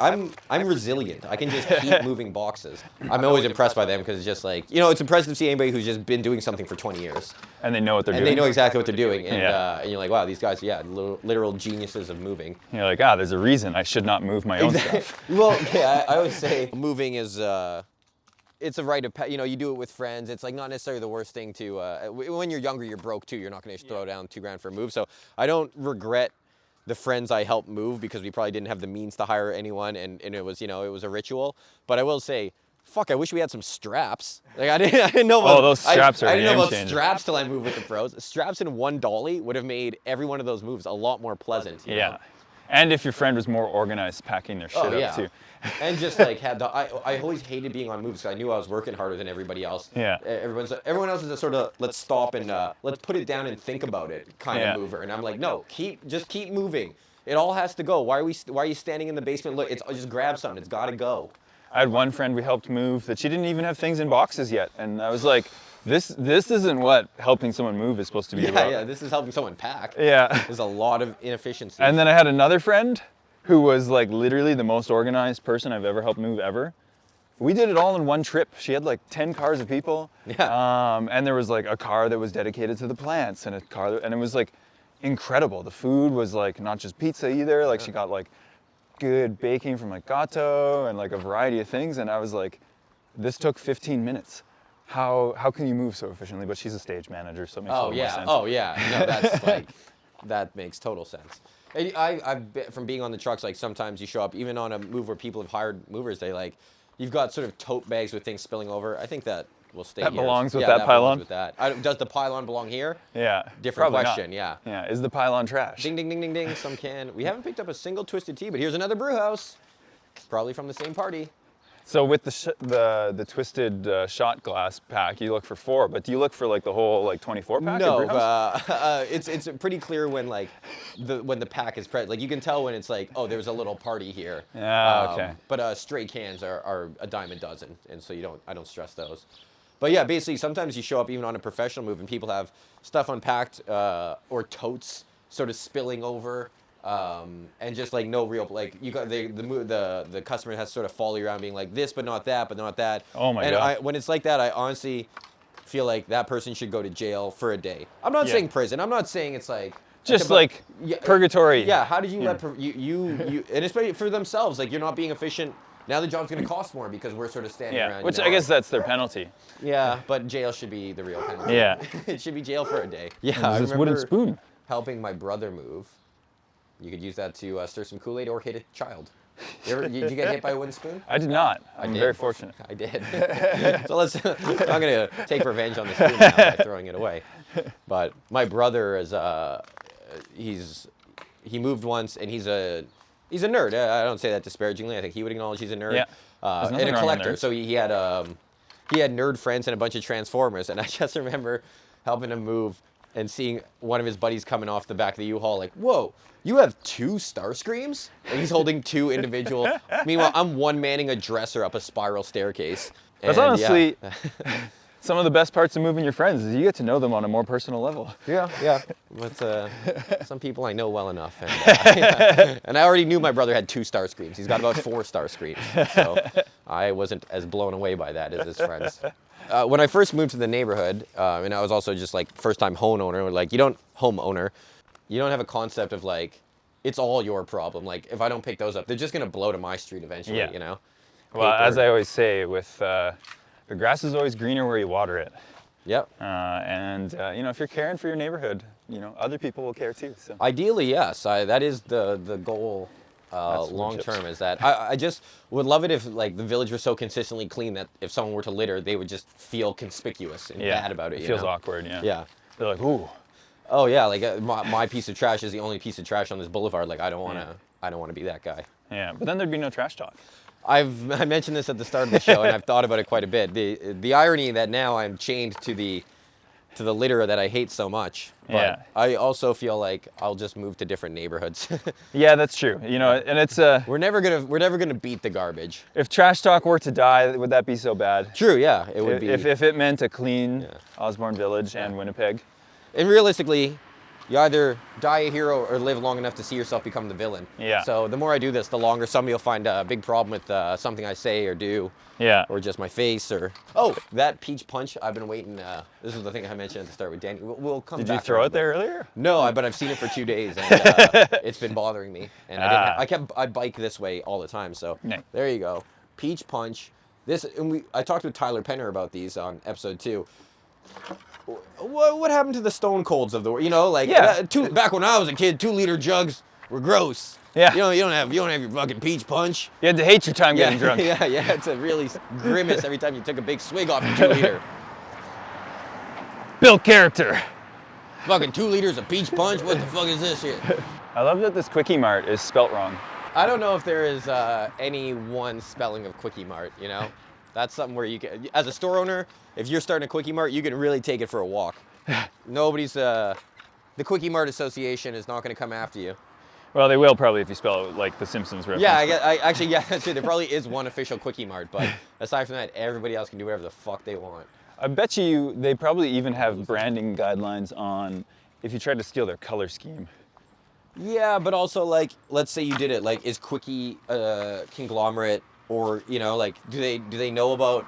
I'm resilient. I can just keep moving boxes. I'm always impressed by them because it's just like, it's impressive to see anybody who's just been doing something for 20 years. And they know what they're doing. And they know exactly what they're doing. And you're like, wow, these guys, literal geniuses of moving. You're like, there's a reason I should not move my own stuff. Well, yeah, I always say moving is... it's a rite of you do it with friends. It's like not necessarily the worst thing to when you're younger, you're broke too. You're not going to throw down $2,000 for a move. So I don't regret the friends I helped move because we probably didn't have the means to hire anyone, and it was it was a ritual. But I will say, fuck, I wish we had some straps. Like I didn't know about those straps are I didn't know about game-changing. straps till I moved with the pros. Straps in one dolly would have made every one of those moves a lot more pleasant. You know? And if your friend was more organized packing their shit up too. And just like had I always hated being on moves because I knew I was working harder than everybody else. Yeah. Everyone else is a sort of let's stop and let's put it down and think about it kind of mover. And I'm like, no, just keep moving. It all has to go. Why are you standing in the basement? Look, just grab something. It's got to go. I had one friend we helped move that she didn't even have things in boxes yet, and I was like, this isn't what helping someone move is supposed to be about. Yeah, this is helping someone pack. Yeah. There's a lot of inefficiency. And then I had another friend who was like literally the most organized person I've ever helped move ever. We did it all in one trip. She had like 10 cars of people. Yeah. And there was like a car that was dedicated to the plants and and it was like incredible. The food was like not just pizza either. Like she got like good baking from like Gato and like a variety of things. And I was like, this took 15 minutes. How can you move so efficiently? But she's a stage manager, so it makes a little more sense. Oh yeah. No, that's like, that makes total sense. I've been, from being on the trucks, like sometimes you show up, even on a move where people have hired movers, you've got sort of tote bags with things spilling over. I think that will stay here. That belongs with that pylon? Belongs with that. Does the pylon belong here? Yeah. Different Probably question, not. yeah. Yeah, is the pylon trash? Ding, ding, ding, ding, ding, some can. We haven't picked up a single Twisted Tea, but here's another brew house. Probably from the same party. So with the twisted shot glass pack, you look for 4, but do you look for like the whole like 24 pack? No, it's pretty clear when when the pack is present. Like you can tell when it's like, oh, there's a little party here. Yeah, okay. But stray cans are a dime a dozen, and so I don't stress those. But yeah, basically sometimes you show up even on a professional move and people have stuff unpacked or totes sort of spilling over. And just like no real, like you got the customer has to sort of follow you around being like this, but not that, but not that. Oh my God. When it's like that, I honestly feel like that person should go to jail for a day. I'm not saying prison. I'm not saying it's like just like purgatory. Yeah. How did you let you and especially for themselves, like you're not being efficient Now the job's going to cost more because we're sort of standing around. Which I guess that's their penalty. Yeah, but jail should be the real penalty. Yeah. It should be jail for a day. Yeah, There's this wooden spoon. Helping my brother move. You could use that to stir some Kool-Aid or hit a child. Did you get hit by a wooden spoon? I did not. I'm very fortunate. I did. So I'm going to take revenge on the spoon now by throwing it away. But my brother is, he moved once, and he's a nerd. I don't say that disparagingly. I think he would acknowledge he's a nerd. Yeah. And a collector. So he had nerd friends and a bunch of Transformers. And I just remember helping him move and seeing one of his buddies coming off the back of the U-Haul like, whoa, you have 2 Starscreams? And he's holding 2 individual. Meanwhile, I'm one-manning a dresser up a spiral staircase. That's honestly some of the best parts of moving your friends is you get to know them on a more personal level. Yeah. But some people I know well enough. And, and I already knew my brother had 2 Starscreams. He's got about 4 Starscreams. So I wasn't as blown away by that as his friends. When I first moved to the neighborhood, and I was also just like first-time homeowner, like you don't have a concept of like, it's all your problem. Like if I don't pick those up, they're just gonna blow to my street eventually, you know? Well, as I always say, with the grass is always greener where you water it. Yep. And if you're caring for your neighborhood, other people will care too. So ideally, yes. That is the goal. Long term is that I just would love it if like the village was so consistently clean that if someone were to litter, they would just feel conspicuous and bad about it. It feels awkward. Yeah. They're like, ooh. Oh yeah, like my piece of trash is the only piece of trash on this boulevard. Like I don't want to be that guy. Yeah, but then there'd be no trash talk. I mentioned this at the start of the show, and I've thought about it quite a bit. The irony that now I'm chained to the litter that I hate so much. But I also feel like I'll just move to different neighborhoods. Yeah, that's true. And it's we're never gonna beat the garbage. If trash talk were to die, would that be so bad? True. Yeah, it would be. If it meant a clean Osborne Village and Winnipeg. And realistically, you either die a hero or live long enough to see yourself become the villain. Yeah. So the more I do this, the longer somebody will find a big problem with something I say or do. Yeah. Or just my face or... that peach punch, I've been waiting... this is the thing I mentioned at the start with Danny. We'll come back. Did you throw it there earlier? No, but I've seen it for 2 days, and it's been bothering me. And I bike this way all the time, so there you go. Peach punch. I talked with Tyler Penner about these on episode 2. What happened to the Stone Colds of the world? Back when I was a kid, 2-liter jugs were gross. Yeah. You don't have your fucking peach punch. You had to hate your time getting drunk. Yeah. It's a really grimace every time you took a big swig off your 2-liter. Built character. Fucking 2 liters of peach punch. What the fuck is this shit? I love that this Quickie Mart is spelt wrong. I don't know if there is any one spelling of Quickie Mart. That's something where you can, as a store owner, if you're starting a Quickie Mart, you can really take it for a walk. The Quickie Mart Association is not going to come after you. Well, they will probably if you spell it like the Simpsons reference. Yeah, that's true. There probably is one official Quickie Mart, but aside from that, everybody else can do whatever the fuck they want. I bet you they probably even have branding guidelines on if you tried to steal their color scheme. Yeah, but also like, let's say you did it. Like, is Quickie conglomerate, or do they know about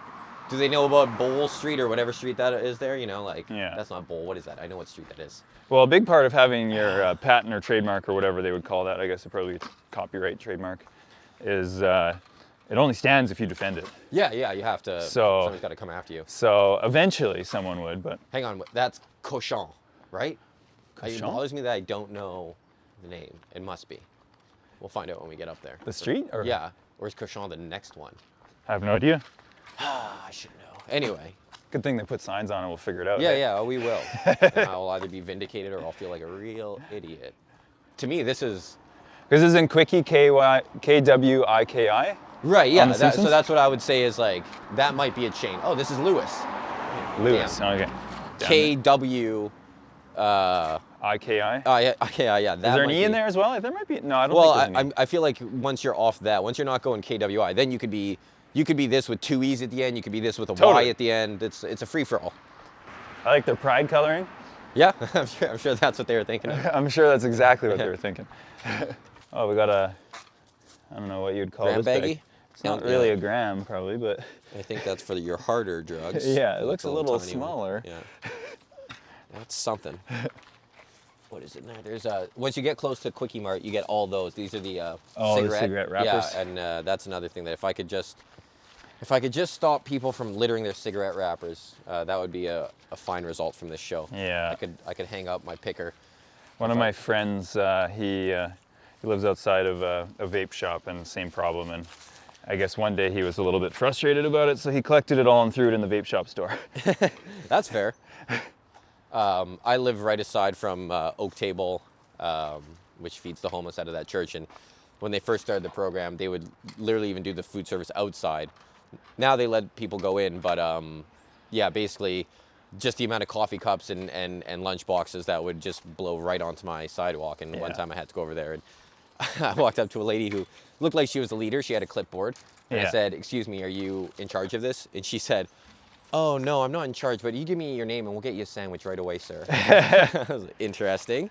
Bowl Street or whatever street that is there? That's not Bowl. What is that? I know what street that is. Well, a big part of having your patent or trademark or whatever they would call that, I guess it probably copyright trademark, is it only stands if you defend it. Yeah, you have to. So somebody's got to come after you. So eventually someone would, but hang on, that's Cochon, right? Cochon? It bothers me that I don't know the name. It must be. We'll find out when we get up there. The street? Or? Yeah. Or is Cochon the next one? I have no idea. I should know. Anyway. Good thing they put signs on it. We'll figure it out. Yeah, we will. And I'll either be vindicated or I'll feel like a real idiot. To me, this is... Because isn't Quickie Kwiki? Right, yeah. So that's what I would say is like, that might be a chain. Oh, this is Lewis. Lewis, okay. KW... IKI? Yeah. Is there an E in there as well? There might be. No, I don't think there's an E. I feel like once you're off that, once you're not going KWI, then you could be this with 2 E's at the end. You could be this with a Y at the end. It's a free-for-all. I like their pride coloring. Yeah, I'm sure that's what they were thinking of. I'm sure that's exactly what they were thinking. Oh, we got I don't know what you'd call gram this baggie? bag. It's not really a gram, probably, but... I think that's for your harder drugs. Yeah, it looks a little smaller. Yeah. That's something. what is it now? There's once you get close to Quickie Mart, you get all those. These are the the cigarette wrappers. Yeah, and that's another thing that if I could just stop people from littering their cigarette wrappers, that would be a fine result from this show. Yeah. I could hang up my picker. One of my friends, he lives outside of a vape shop, and same problem. And I guess one day he was a little bit frustrated about it, so he collected it all and threw it in the vape shop store. That's fair. I live right aside from Oak Table, which feeds the homeless out of that church. And when they first started the program, they would literally even do the food service outside. Now they let people go in, but yeah, basically just the amount of coffee cups and lunch boxes that would just blow right onto my sidewalk. And one time I had to go over there, and I walked up to a lady who looked like she was a leader. She had a clipboard. And I said, "Excuse me, are you in charge of this?" And she said, "Oh, no, I'm not in charge, but you give me your name and we'll get you a sandwich right away, sir." I was like, interesting.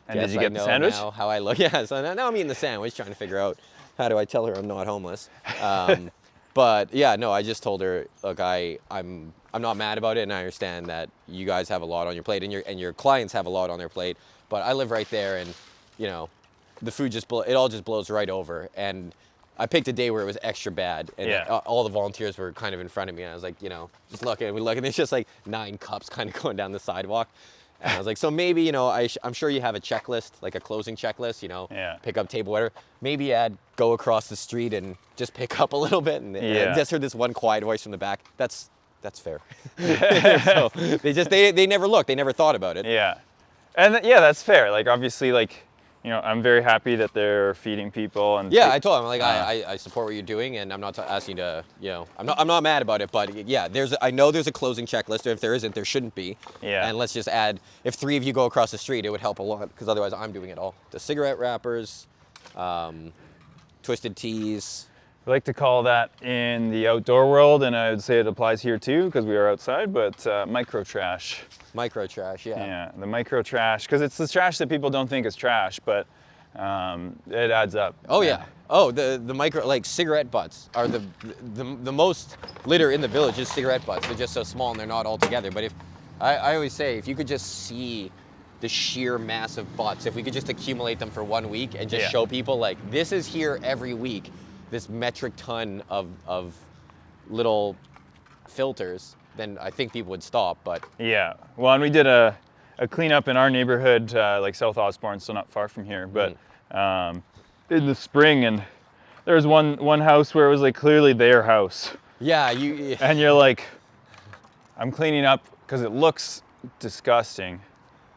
And did you get the sandwich? Now how I look. Yeah, so now I'm eating the sandwich, trying to figure out how do I tell her I'm not homeless. But yeah, no, I just told her, look, I'm not mad about it, and I understand that you guys have a lot on your plate, and your clients have a lot on their plate. But I live right there, and you know, the food it all just blows right over. And I picked a day where it was extra bad, and all the volunteers were kind of in front of me, and I was like, you know, just looking, and we look, and there's just like 9 cups kind of going down the sidewalk. And I was like, so maybe, you know, I'm sure you have a checklist, like a closing checklist, you know, pick up table whatever. Maybe go across the street and just pick up a little bit. And I just heard this one quiet voice from the back. That's fair. So they never looked. They never thought about it. Yeah. And that's fair. Like, obviously, like, you know, I'm very happy that they're feeding people. And yeah, I told him, like, I support what you're doing, and I'm not asking you to, you know, I'm not mad about it, but yeah, I know there's a closing checklist. If there isn't, there shouldn't be. Yeah. And let's just add, if 3 of you go across the street, it would help a lot, because otherwise I'm doing it all. The cigarette wrappers, twisted teas. I like to call that in the outdoor world, and I would say it applies here too, because we are outside, but micro trash. Micro trash, yeah. Yeah, the micro trash, because it's the trash that people don't think is trash, but it adds up. Oh yeah. Oh, the micro, like cigarette butts are the most litter in the village is cigarette butts. They're just so small and they're not all together. But I always say, if you could just see the sheer mass of butts, if we could just accumulate them for 1 week and just show people, like, this is here every week, this metric ton of little filters, then I think people would stop. But yeah, well, and we did a cleanup in our neighborhood, like South Osborne, so not far from here, but in the spring, and there was one house where it was like clearly their house. Yeah, and you're like, I'm cleaning up because it looks disgusting.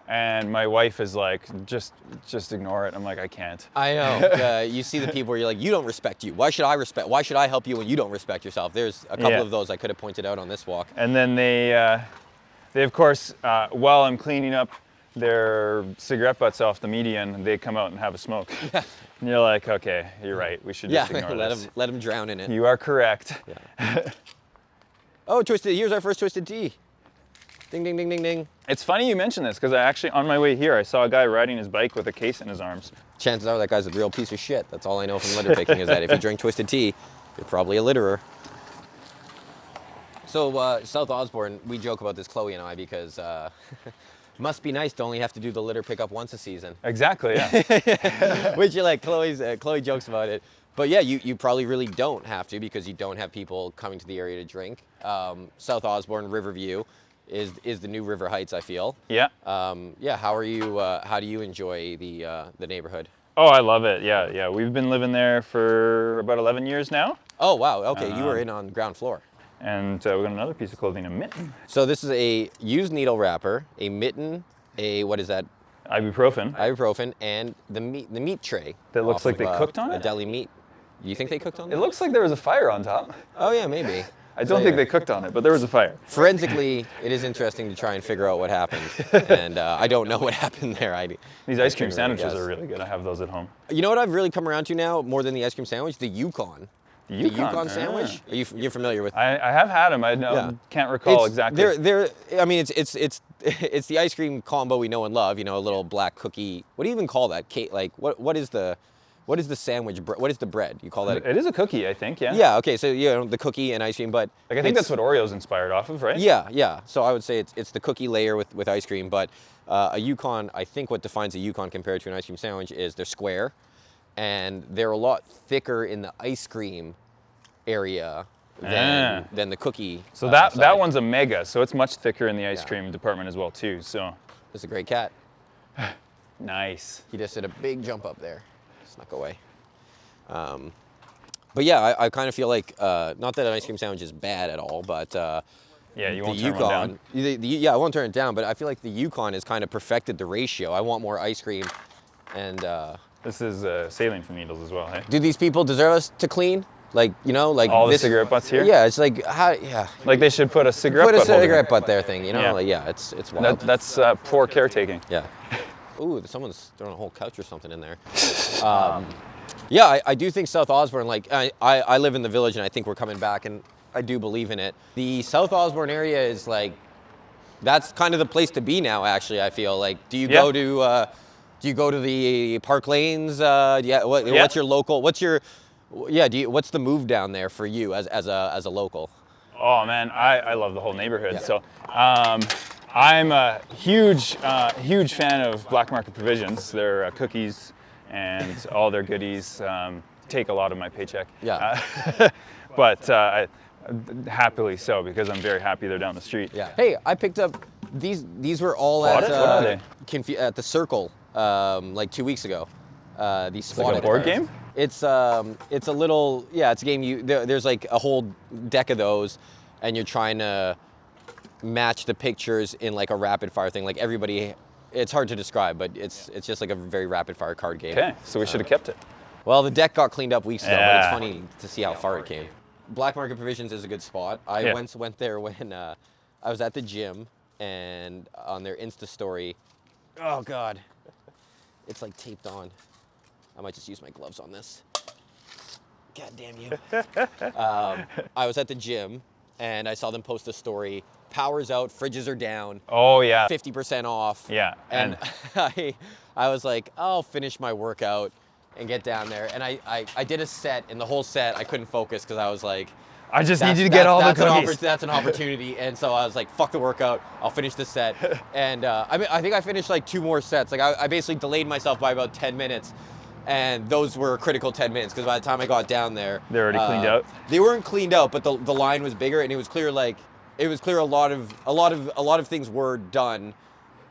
And my wife is like, just ignore it. I'm like, I can't. I know. You see the people where you're like, you don't respect you. Why should I help you when you don't respect yourself? There's a couple of those I could have pointed out on this walk. And then they of course, while I'm cleaning up their cigarette butts off the median, they come out and have a smoke. Yeah. And you're like, okay, you're right. We should just ignore this. Let them drown in it. You are correct. Yeah. Oh, here's our first twisted tea. Ding, ding, ding, ding, ding. It's funny you mention this, because I actually, on my way here, I saw a guy riding his bike with a case in his arms. Chances are that guy's a real piece of shit. That's all I know from litter picking, is that if you drink twisted tea, you're probably a litterer. So South Osborne, we joke about this, Chloe and I, because must be nice to only have to do the litter pickup once a season. Exactly, yeah. Which you like, Chloe jokes about it. But yeah, you probably really don't have to, because you don't have people coming to the area to drink. South Osborne, Riverview is the new River Heights, I feel. Yeah. Yeah, how do you enjoy the neighborhood? Oh, I love it, yeah. We've been living there for about 11 years now. Oh, wow, okay, you were in on ground floor. And we got another piece of clothing, a mitten. So this is a used needle wrapper, a mitten, what is that? Ibuprofen, and the meat tray. That looks like they cooked on it? A deli meat. You think they cooked on it? It looks like there was a fire on top. Oh yeah, maybe. I don't think they cooked on it, but there was a fire. Forensically, it is interesting to try and figure out what happened, and I don't know what happened there. These ice cream sandwiches are really good. I have those at home. You know what I've really come around to now, more than the ice cream sandwich? The Yukon. The Yukon sandwich? Are you're familiar with? I have had them. I can't recall exactly. I mean, it's the ice cream combo we know and love. You know, a little black cookie. What do you even call that? Cake? Like what is the What is the sandwich? What is the bread? You call that? It is a cookie, I think. Yeah. Yeah. Okay. So the cookie and ice cream, but Like I think that's what Oreo's inspired off of, right? Yeah, yeah. So I would say it's the cookie layer with ice cream, but a Yukon, I think what defines a Yukon compared to an ice cream sandwich is they're square, and they're a lot thicker in the ice cream area than the cookie. So that side. one's a mega, so it's much thicker in the ice Yeah. cream department as well too. So It's a great cat. nice. He just did a big jump up there, snuck away. But yeah, I kind of feel like not that an ice cream sandwich is bad at all, but Yeah, you won't the turn one down. Yukon, yeah, I won't turn it down. But I feel like the Yukon has kind of perfected the ratio. I want more ice cream, and This is saline from needles as well, hey? do these people deserve us to clean? Like like All this, the cigarette butts here? Yeah, it's like how yeah. Like they should put a cigarette Put a butt holder. cigarette butt there thing, Yeah. Like, yeah, it's wild. That's poor caretaking. Yeah. Ooh, someone's throwing a whole couch or something in there. Yeah, I do think South Osborne, like, I live in the village and I think we're coming back and I do believe in it. The South Osborne area is like, that's kind of the place to be now, actually, I feel. Like, do you go to the Park Lanes? What's your local, what's the move down there for you as a local? Oh man, I love the whole neighborhood. Yeah. So I'm a huge fan of Black Market Provisions. Their cookies and all their goodies take a lot of my paycheck. Yeah. But happily so, because I'm very happy they're down the street. Yeah. Hey, I picked up these were all Spotted? What are they? at the Circle like 2 weeks ago. These spotted Like a board cards. game? It's a little, it's a game there's like a whole deck of those, and you're trying to match the pictures in like a rapid fire thing. Like everybody, it's hard to describe, but it's just like a very rapid fire card game. Okay, so we should have kept it. Well, the deck got cleaned up weeks ago, but it's Yeah. funny to see how far it came. Black Market Provisions is a good spot. I once went there when I was at the gym, and on their Insta story, oh God, it's like taped on. I might just use my gloves on this. God damn you. I was at the gym, and I saw them post a story. Power's out, fridges are down. Oh yeah. 50% off. Yeah. And I was like, I'll finish my workout and get down there. And I did a set, and the whole set I couldn't focus because I was like, I just need you to get all the cookies. That's an opportunity. And so I was like, fuck the workout, I'll finish the set. And I think I finished like 2 more sets. Like I basically delayed myself by about 10 minutes. And those were critical 10 minutes because by the time I got down there, They're already cleaned out? They weren't cleaned out, but the line was bigger, and it was clear a lot of things were done.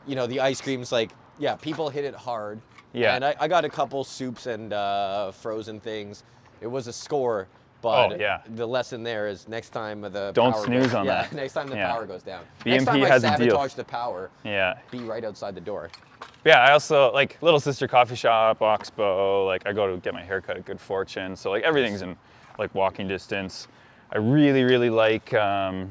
The ice creams, like, yeah, people hit it hard. Yeah. And I got a couple soups and frozen things. It was a score, but Oh, yeah. the lesson there is next time the Don't power snooze goes, on that. Next time the Yeah. power goes down. BMP Next time I has a deal. sabotage the power, Yeah. be right outside the door. Yeah, I also like Little Sister Coffee Shop, Oxbow. Like I go to get my hair cut at Good Fortune, so like everything's in like walking distance. I really like. Why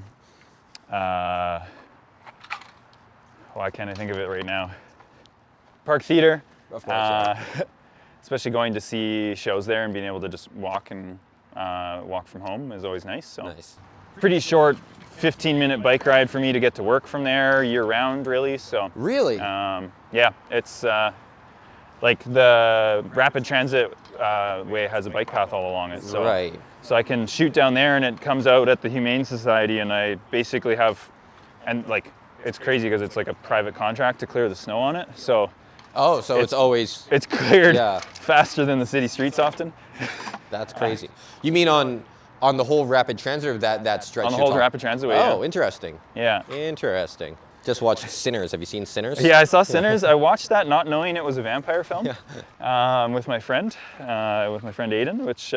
can't I think of it right now? Park Theater. Of course, yeah. Especially going to see shows there and being able to just walk and walk from home is always nice. So Nice. pretty short 15-minute bike ride for me to get to work from there year round, really. So Really? yeah, it's like the rapid transit way has a bike path all along it. So, Right. So I can shoot down there and it comes out at the Humane Society, and I basically have, and like, it's crazy because it's like a private contract to clear the snow on it. So Oh, so it's always, it's cleared Yeah. faster than the city streets often. that's crazy. You mean on the whole rapid transit, or that stretch? On the you're whole talking- rapid transit way. Oh, yeah. interesting. Yeah. Interesting. Just watched Sinners. Have you seen Sinners? Yeah, I saw Sinners. I watched that not knowing it was a vampire film with my friend Aiden, which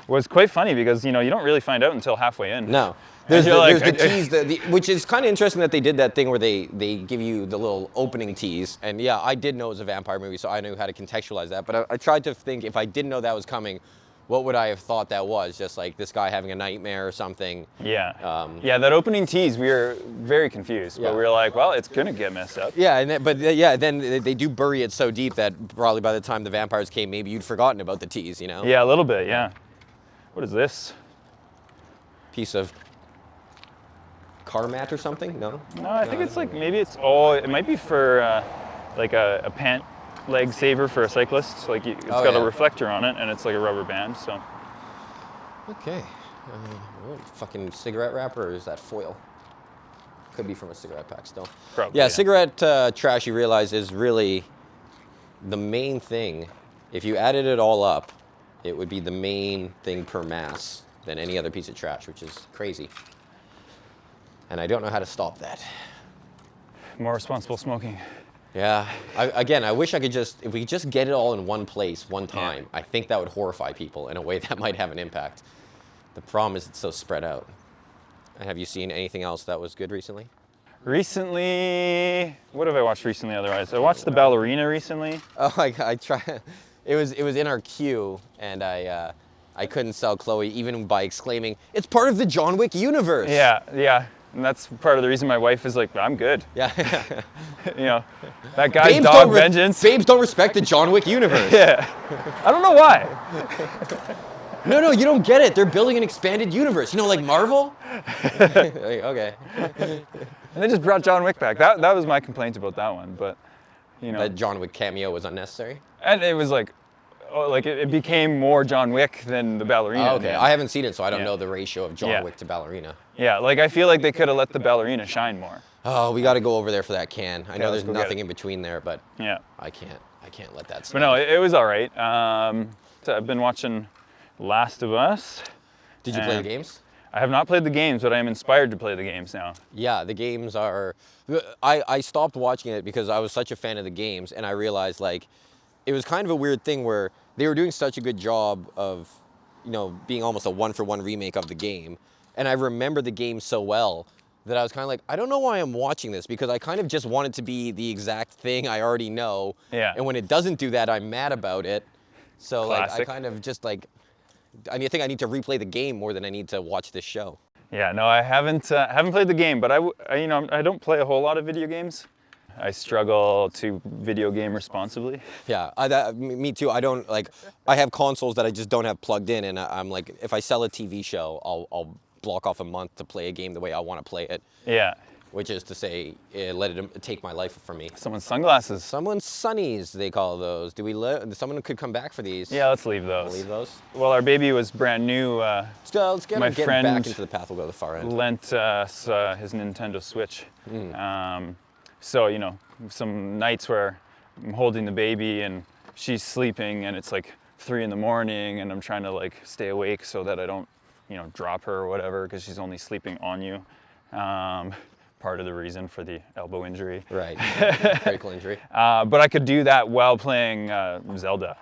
was quite funny because you don't really find out until halfway in. No. There's you're the tease, which is kind of interesting that they did that thing where they give you the little opening tease. And yeah, I did know it was a vampire movie, so I knew how to contextualize that. But I tried to think, if I didn't know that was coming, what would I have thought that was? Just like this guy having a nightmare or something. Yeah. Yeah, that opening tease, we were very confused, Yeah. but we were like, well, it's gonna get messed up. Yeah, then they do bury it so deep that probably by the time the vampires came, maybe you'd forgotten about the tease, Yeah, a little bit, yeah. What is this? Piece of car mat or something? No? No, I think it's like, maybe it might be for like a pant leg saver for a cyclist. Like it's Oh, got yeah. a reflector on it, and it's like a rubber band. So Okay. Fucking cigarette wrapper, or is that foil? Could be from a cigarette pack still. probably. Yeah, cigarette trash, you realize, is really the main thing. If you added it all up, it would be the main thing per mass than any other piece of trash, which is crazy. And I don't know how to stop that. More responsible smoking. Yeah. I wish I could if we could just get it all in one place, one time, I think that would horrify people in a way that might have an impact. The problem is it's so spread out. And have you seen anything else that was good recently? Recently, what have I watched recently otherwise? I watched The Ballerina recently. Oh, I tried. It was in our queue, and I couldn't sell Chloe even by exclaiming, "It's part of the John Wick universe." Yeah. And that's part of the reason my wife is like, I'm good. Yeah. You know, that guy's dog vengeance. Babes don't respect the John Wick universe. Yeah. I don't know why. No, you don't get it. They're building an expanded universe. You know, like Marvel? Okay. And they just brought John Wick back. That was my complaint about that one, but you know. That John Wick cameo was unnecessary? And it was like, it became more John Wick than the Ballerina. Oh, okay. Man. I haven't seen it, so I don't know the ratio of John Yeah. Wick to Ballerina. Yeah, like I feel like they could have let the Ballerina shine more. Oh, we got to go over there for that can. I know let's there's go get nothing it. in between there, but Yeah. I can't let that But stand. no, it was all right. So I've been watching Last of Us. Did you play the games? I have not played the games, but I am inspired to play the games now. Yeah, the games are... I stopped watching it because I was such a fan of the games, and I realized, like, it was kind of a weird thing where they were doing such a good job of, you know, being almost a one-for-one remake of the game, and I remember the game so well that I was kind of like, I don't know why I'm watching this, because I kind of just want it to be the exact thing I already know, Yeah. and when it doesn't do that, I'm mad about it. So, like, I Classic. kind of just, like... I think I need to replay the game more than I need to watch this show. Yeah, no, I haven't played the game, but I don't play a whole lot of video games. I struggle to video game responsibly. Yeah, me too. I don't like. I have consoles that I just don't have plugged in, and I'm like, if I sell a TV show, I'll block off a month to play a game the way I want to play it. Yeah. Which is to say, let it take my life from me. Someone's sunglasses. Someone's sunnies, they call those. Do we someone could come back for these? Yeah, let's leave those. We'll leave those. Well, our baby was brand new. Let's get my get friend back into the path. We'll go to the far end. Lent us his Nintendo Switch. So, you know, some nights where I'm holding the baby and she's sleeping and it's like 3 a.m. and I'm trying to like stay awake so that I don't, you know, drop her or whatever because she's only sleeping on you. Part of the reason for the elbow injury. Right, critical injury. But I could do that while playing Zelda.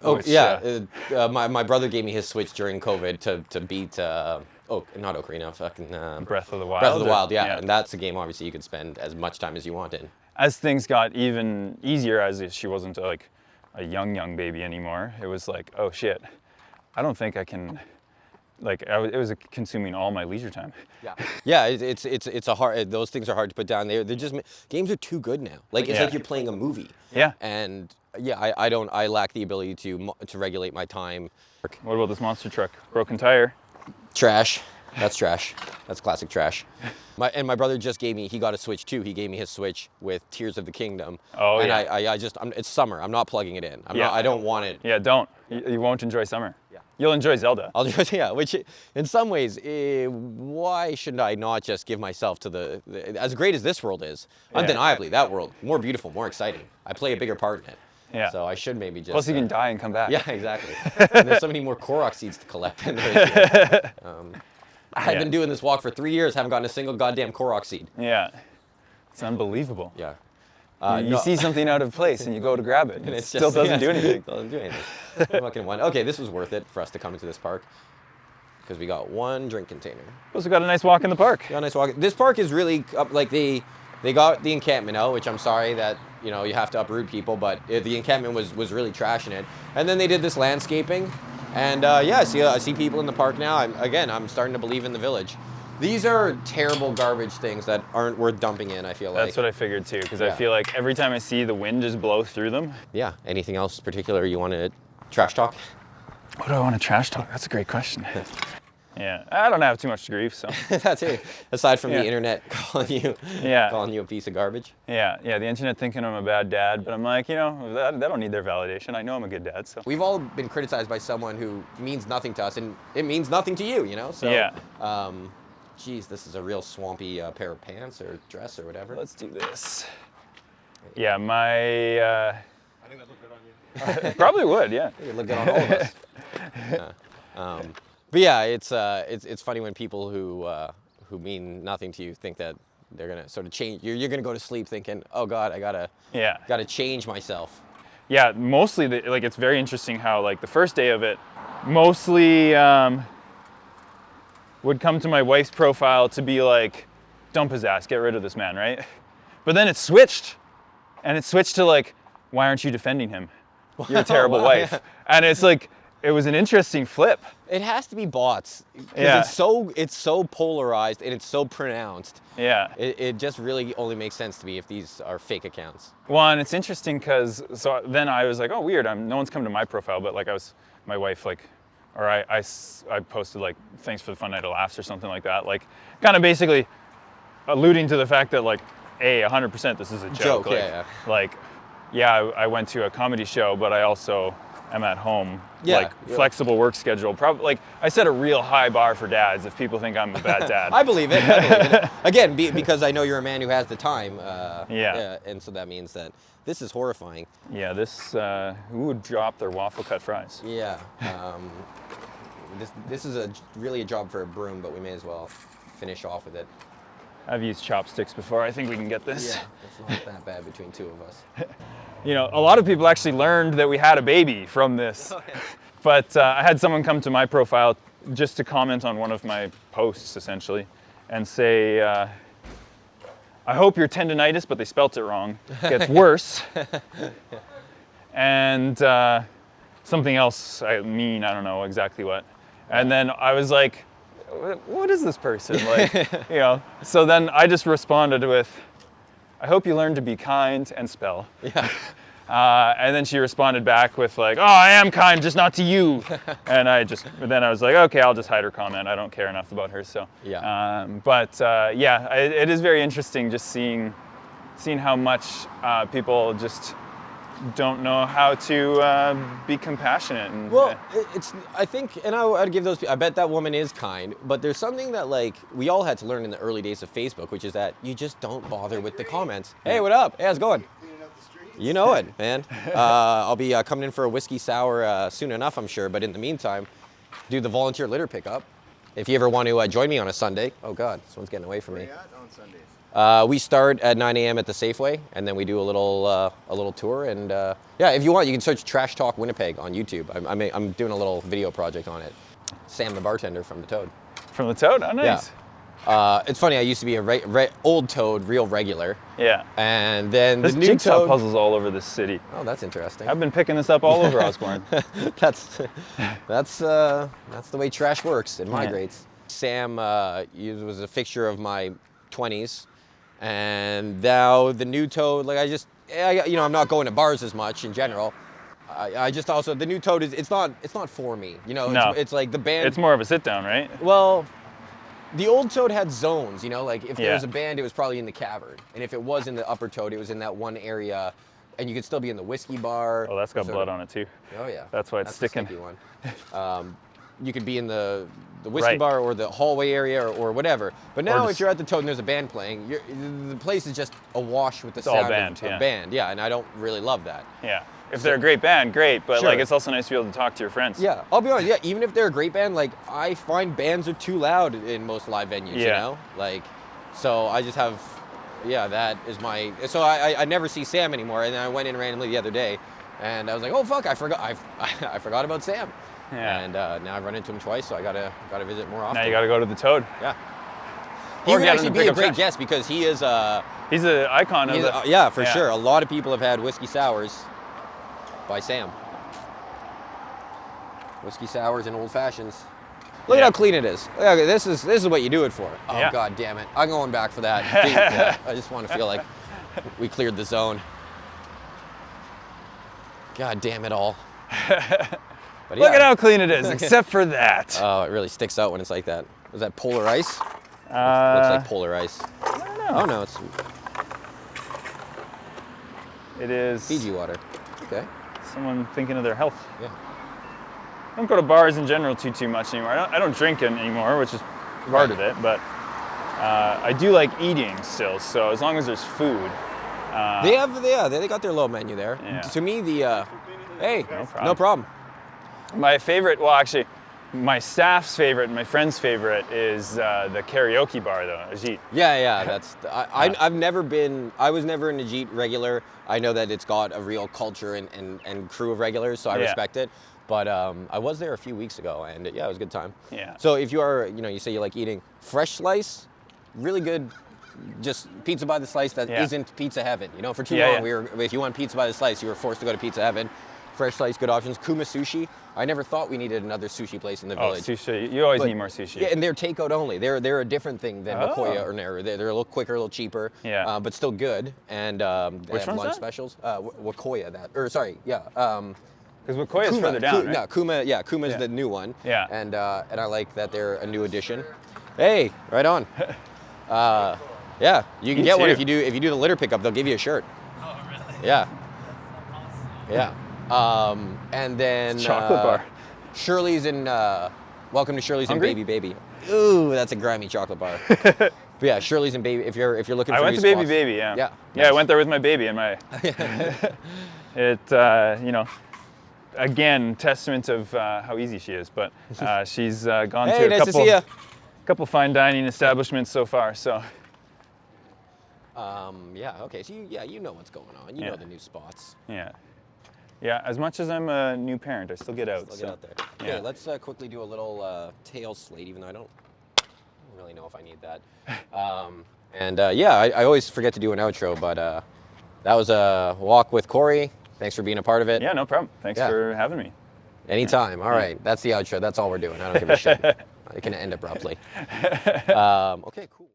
Which, my brother gave me his Switch during COVID to beat, not Ocarina, fucking... Breath of the Wild. Breath of the Wild, yeah. And that's a game, obviously, you could spend as much time as you want in. As things got even easier, as she wasn't like a young baby anymore, it was like, oh shit, I don't think I can... Like it was consuming all my leisure time. Yeah, it's a hard. Those things are hard to put down. They're just games are too good now. Like it's like you're playing a movie. Yeah. And yeah, I lack the ability to regulate my time. What about this monster truck? Broken tire. Trash. That's trash. That's classic trash. My brother just he got a Switch too. He gave me his Switch with Tears of the Kingdom. Oh, and yeah. it's summer. I'm not plugging it in. I don't want it. Yeah, don't. You won't enjoy summer. Yeah. You'll enjoy Zelda. I'll just, which in some ways, why shouldn't I not just give myself to as great as this world is, undeniably, that world, more beautiful, more exciting. I play a bigger part in it. Yeah. So I should maybe just... Plus you can die and come back. Yeah, exactly. And there's so many more Korok seeds to collect than there is here. I've been doing this walk for 3 years, haven't gotten a single goddamn Korok seed. Yeah. It's unbelievable. Yeah. You see something out of place and you go to grab it, and it still doesn't do anything. Doesn't do anything. Fucking one. Okay, this was worth it for us to come into this park because we got one drink container. Also got a nice walk in the park. Got a nice walk. This park is really like they got the encampment out, which I'm sorry that you have to uproot people, but the encampment was really trashing it. And then they did this landscaping, and I see people in the park now. I'm starting to believe in the village. These are terrible garbage things that aren't worth dumping in, I feel like. That's what I figured too, because I feel like every time I see the wind just blow through them. Yeah. Anything else particular you want to trash talk? What do I want to trash talk? That's a great question. Yeah, I don't have too much grief, so. That's it. Aside from Yeah. the internet calling you a piece of garbage. Yeah, the internet thinking I'm a bad dad, but I'm like, they don't need their validation. I know I'm a good dad, so. We've all been criticized by someone who means nothing to us, and it means nothing to you, So, yeah. Geez, this is a real swampy pair of pants or dress or whatever. Let's do this. Yeah, my. I think that looked good on you. Probably would, yeah. You look good on all of us. Yeah. But yeah, it's funny when people who mean nothing to you think that they're gonna sort of change. You're gonna go to sleep thinking, oh God, I gotta change myself. Yeah, mostly it's very interesting how like the first day of it, mostly would come to my wife's profile to be like, dump his ass, get rid of this man, right? But then it switched, and it switched to like, why aren't you defending him? You're a terrible Wow, wife. yeah. And it's like, it was an interesting flip. It has to be bots. 'Cause Yeah. It's so polarized and it's so pronounced. Yeah. It just really only makes sense to me if these are fake accounts. Well, and it's interesting because so then I was like, oh, weird. No one's come to my profile, but like my wife I posted like, thanks for the fun night of laughs or something like that. Like, kind of basically alluding to the fact that like, 100% this is a joke. Like, yeah. Like, yeah, I went to a comedy show, but I also am at home. Yeah, like yeah. flexible work schedule. Probably like I set a real high bar for dads if people think I'm a bad dad. I believe it. Again, because I know you're a man who has the time. Yeah. And so that means that this is horrifying. Yeah, this who would drop their waffle cut fries? Yeah. This is really a job for a broom, but we may as well finish off with it. I've used chopsticks before. I think we can get this. Yeah, it's not that bad between two of us. A lot of people actually learned that we had a baby from this. Oh, yeah. But I had someone come to my profile just to comment on one of my posts, essentially, and say, I hope your tendinitis, but they spelt it wrong, gets worse. And something else, I don't know exactly what. And then I was like, what is this person? Like, So then I just responded with, I hope you learn to be kind and spell. Yeah. And then she responded back with like, oh, I am kind, just not to you. And then I was like, okay, I'll just hide her comment. I don't care enough about her. So, Yeah. it is very interesting just seeing how much people just don't know how to be compassionate. And, Well, I think, and I'd give those people, I bet that woman is kind, but there's something that like, we all had to learn in the early days of Facebook, which is that you just don't bother with the comments. Hey, what up? Hey, how's it going? You know it, man. I'll be coming in for a whiskey sour soon enough, I'm sure, but in the meantime, do the volunteer litter pickup. If you ever want to join me on a Sunday. Oh God, this one's getting away from me. Where are you at on Sundays? We start at 9 a.m. at the Safeway, and then we do a little tour. And yeah, if you want, you can search Trash Talk Winnipeg on YouTube. I'm doing a little video project on it. Sam, the bartender from the Toad. From the Toad? Oh, nice. Yeah. It's funny. I used to be a old Toad, real regular. Yeah. And then There's the new jigsaw Toad. puzzles all over this city. Oh, that's interesting. I've been picking this up all over Osborne. that's the way trash works. It Yeah. migrates. Sam was a fixture of my 20s. And now the new Toad, like I'm not going to bars as much in general. I just also, the new Toad it's not for me. No. It's like the band. It's more of a sit down, right? Well, the old Toad had zones, like if there Yeah. was a band, it was probably in the cavern. And if it was in the upper Toad, it was in that one area. And you could still be in the whiskey bar. Oh, that's got blood on it too. Oh yeah. That's why it's the sticking. sticky one. You could be in the whiskey Right. bar or the hallway area or whatever. But now just- if you're at the Toad and there's a band playing, the place is just awash with the all sound band, of yeah. band. Yeah, and I don't really love that. Yeah. If they're a great band, great. But Sure. like, it's also nice to be able to talk to your friends. Yeah, I'll be honest. Yeah, even if they're a great band, like I find bands are too loud in most live venues. Yeah. Like, so I just have, that is my. So I never see Sam anymore. And then I went in randomly the other day, and I was like, oh fuck, I forgot. I forgot about Sam. Yeah. And now I've run into him twice, so I gotta visit more often. Now you got to go to the Toad. Yeah. He Or would get him actually to be pick a up great trash. guest because he is. He's an icon of He's the. yeah, for sure. A lot of people have had whiskey sours by Sam. Whiskey sours and old fashions. Look at how clean it is. Look, this is what you do it for. Oh Yeah. God damn it! I'm going back for that. Yeah, I just want to feel like we cleared the zone. God damn it all. But Look at how clean it is, except for that. Oh, it really sticks out when it's like that. Was that polar ice? Looks like polar ice. I don't know. Oh no, it's It is Fiji water. Okay. someone thinking of their health. Yeah. I don't go to bars in general too much anymore. I don't drink anymore, which is part of it, but I do like eating still, so as long as there's food. They got their little menu there. Yeah. To me, hey, problem. no problem. My favorite, well actually, my staff's favorite and my friend's favorite is the karaoke bar though, Ajit. Yeah, that's. I've never been. I was never an Ajit regular. I know that it's got a real culture and crew of regulars, so I respect it. But I was there a few weeks ago, and yeah, it was a good time. Yeah. So if you are, you say you like eating fresh slice, really good. Just pizza by the slice that isn't Pizza Heaven. For too long, if you want pizza by the slice, you were forced to go to Pizza Heaven. Fresh slice, good options. Kuma Sushi. I never thought we needed another sushi place in the village. Oh, sushi. You always need more sushi. Yeah, and they're takeout only. They're a different thing than Wakoya or Nero. They're a little quicker, a little cheaper. Yeah. But still good. And they Which have one's lunch that? specials. Wakoya, Because Wakoya's further down, right? No, Kuma's the new one. Yeah. And I like that they're a new addition. Hey, right on. Yeah, you can get one if you do the litter pickup. They'll give you a shirt. Oh, really? Yeah. Yeah. And then Chocolate bar. Shirley's in welcome to Shirley's Hungry? in Baby. Ooh, that's a grimy chocolate bar. But yeah, Shirley's in Baby. If you're looking for I went new to spots. Baby, yeah. Yeah. Yeah, I went there with my baby and my. Again, testament of how easy she is. But she's gone Hey, to nice to see ya. couple fine dining establishments so far. So. Yeah. Okay. So you know what's going on. You know the new spots. Yeah. Yeah. As much as I'm a new parent, I still get out. Get out there. Okay. Yeah. Let's quickly do a little tail slate, even though I don't really know if I need that. I always forget to do an outro, but that was a walk with Kori. Thanks for being a part of it. Yeah, no problem. Thanks for having me. Anytime. All right. That's the outro. That's all we're doing. I don't give a shit. It can end abruptly. Okay, cool.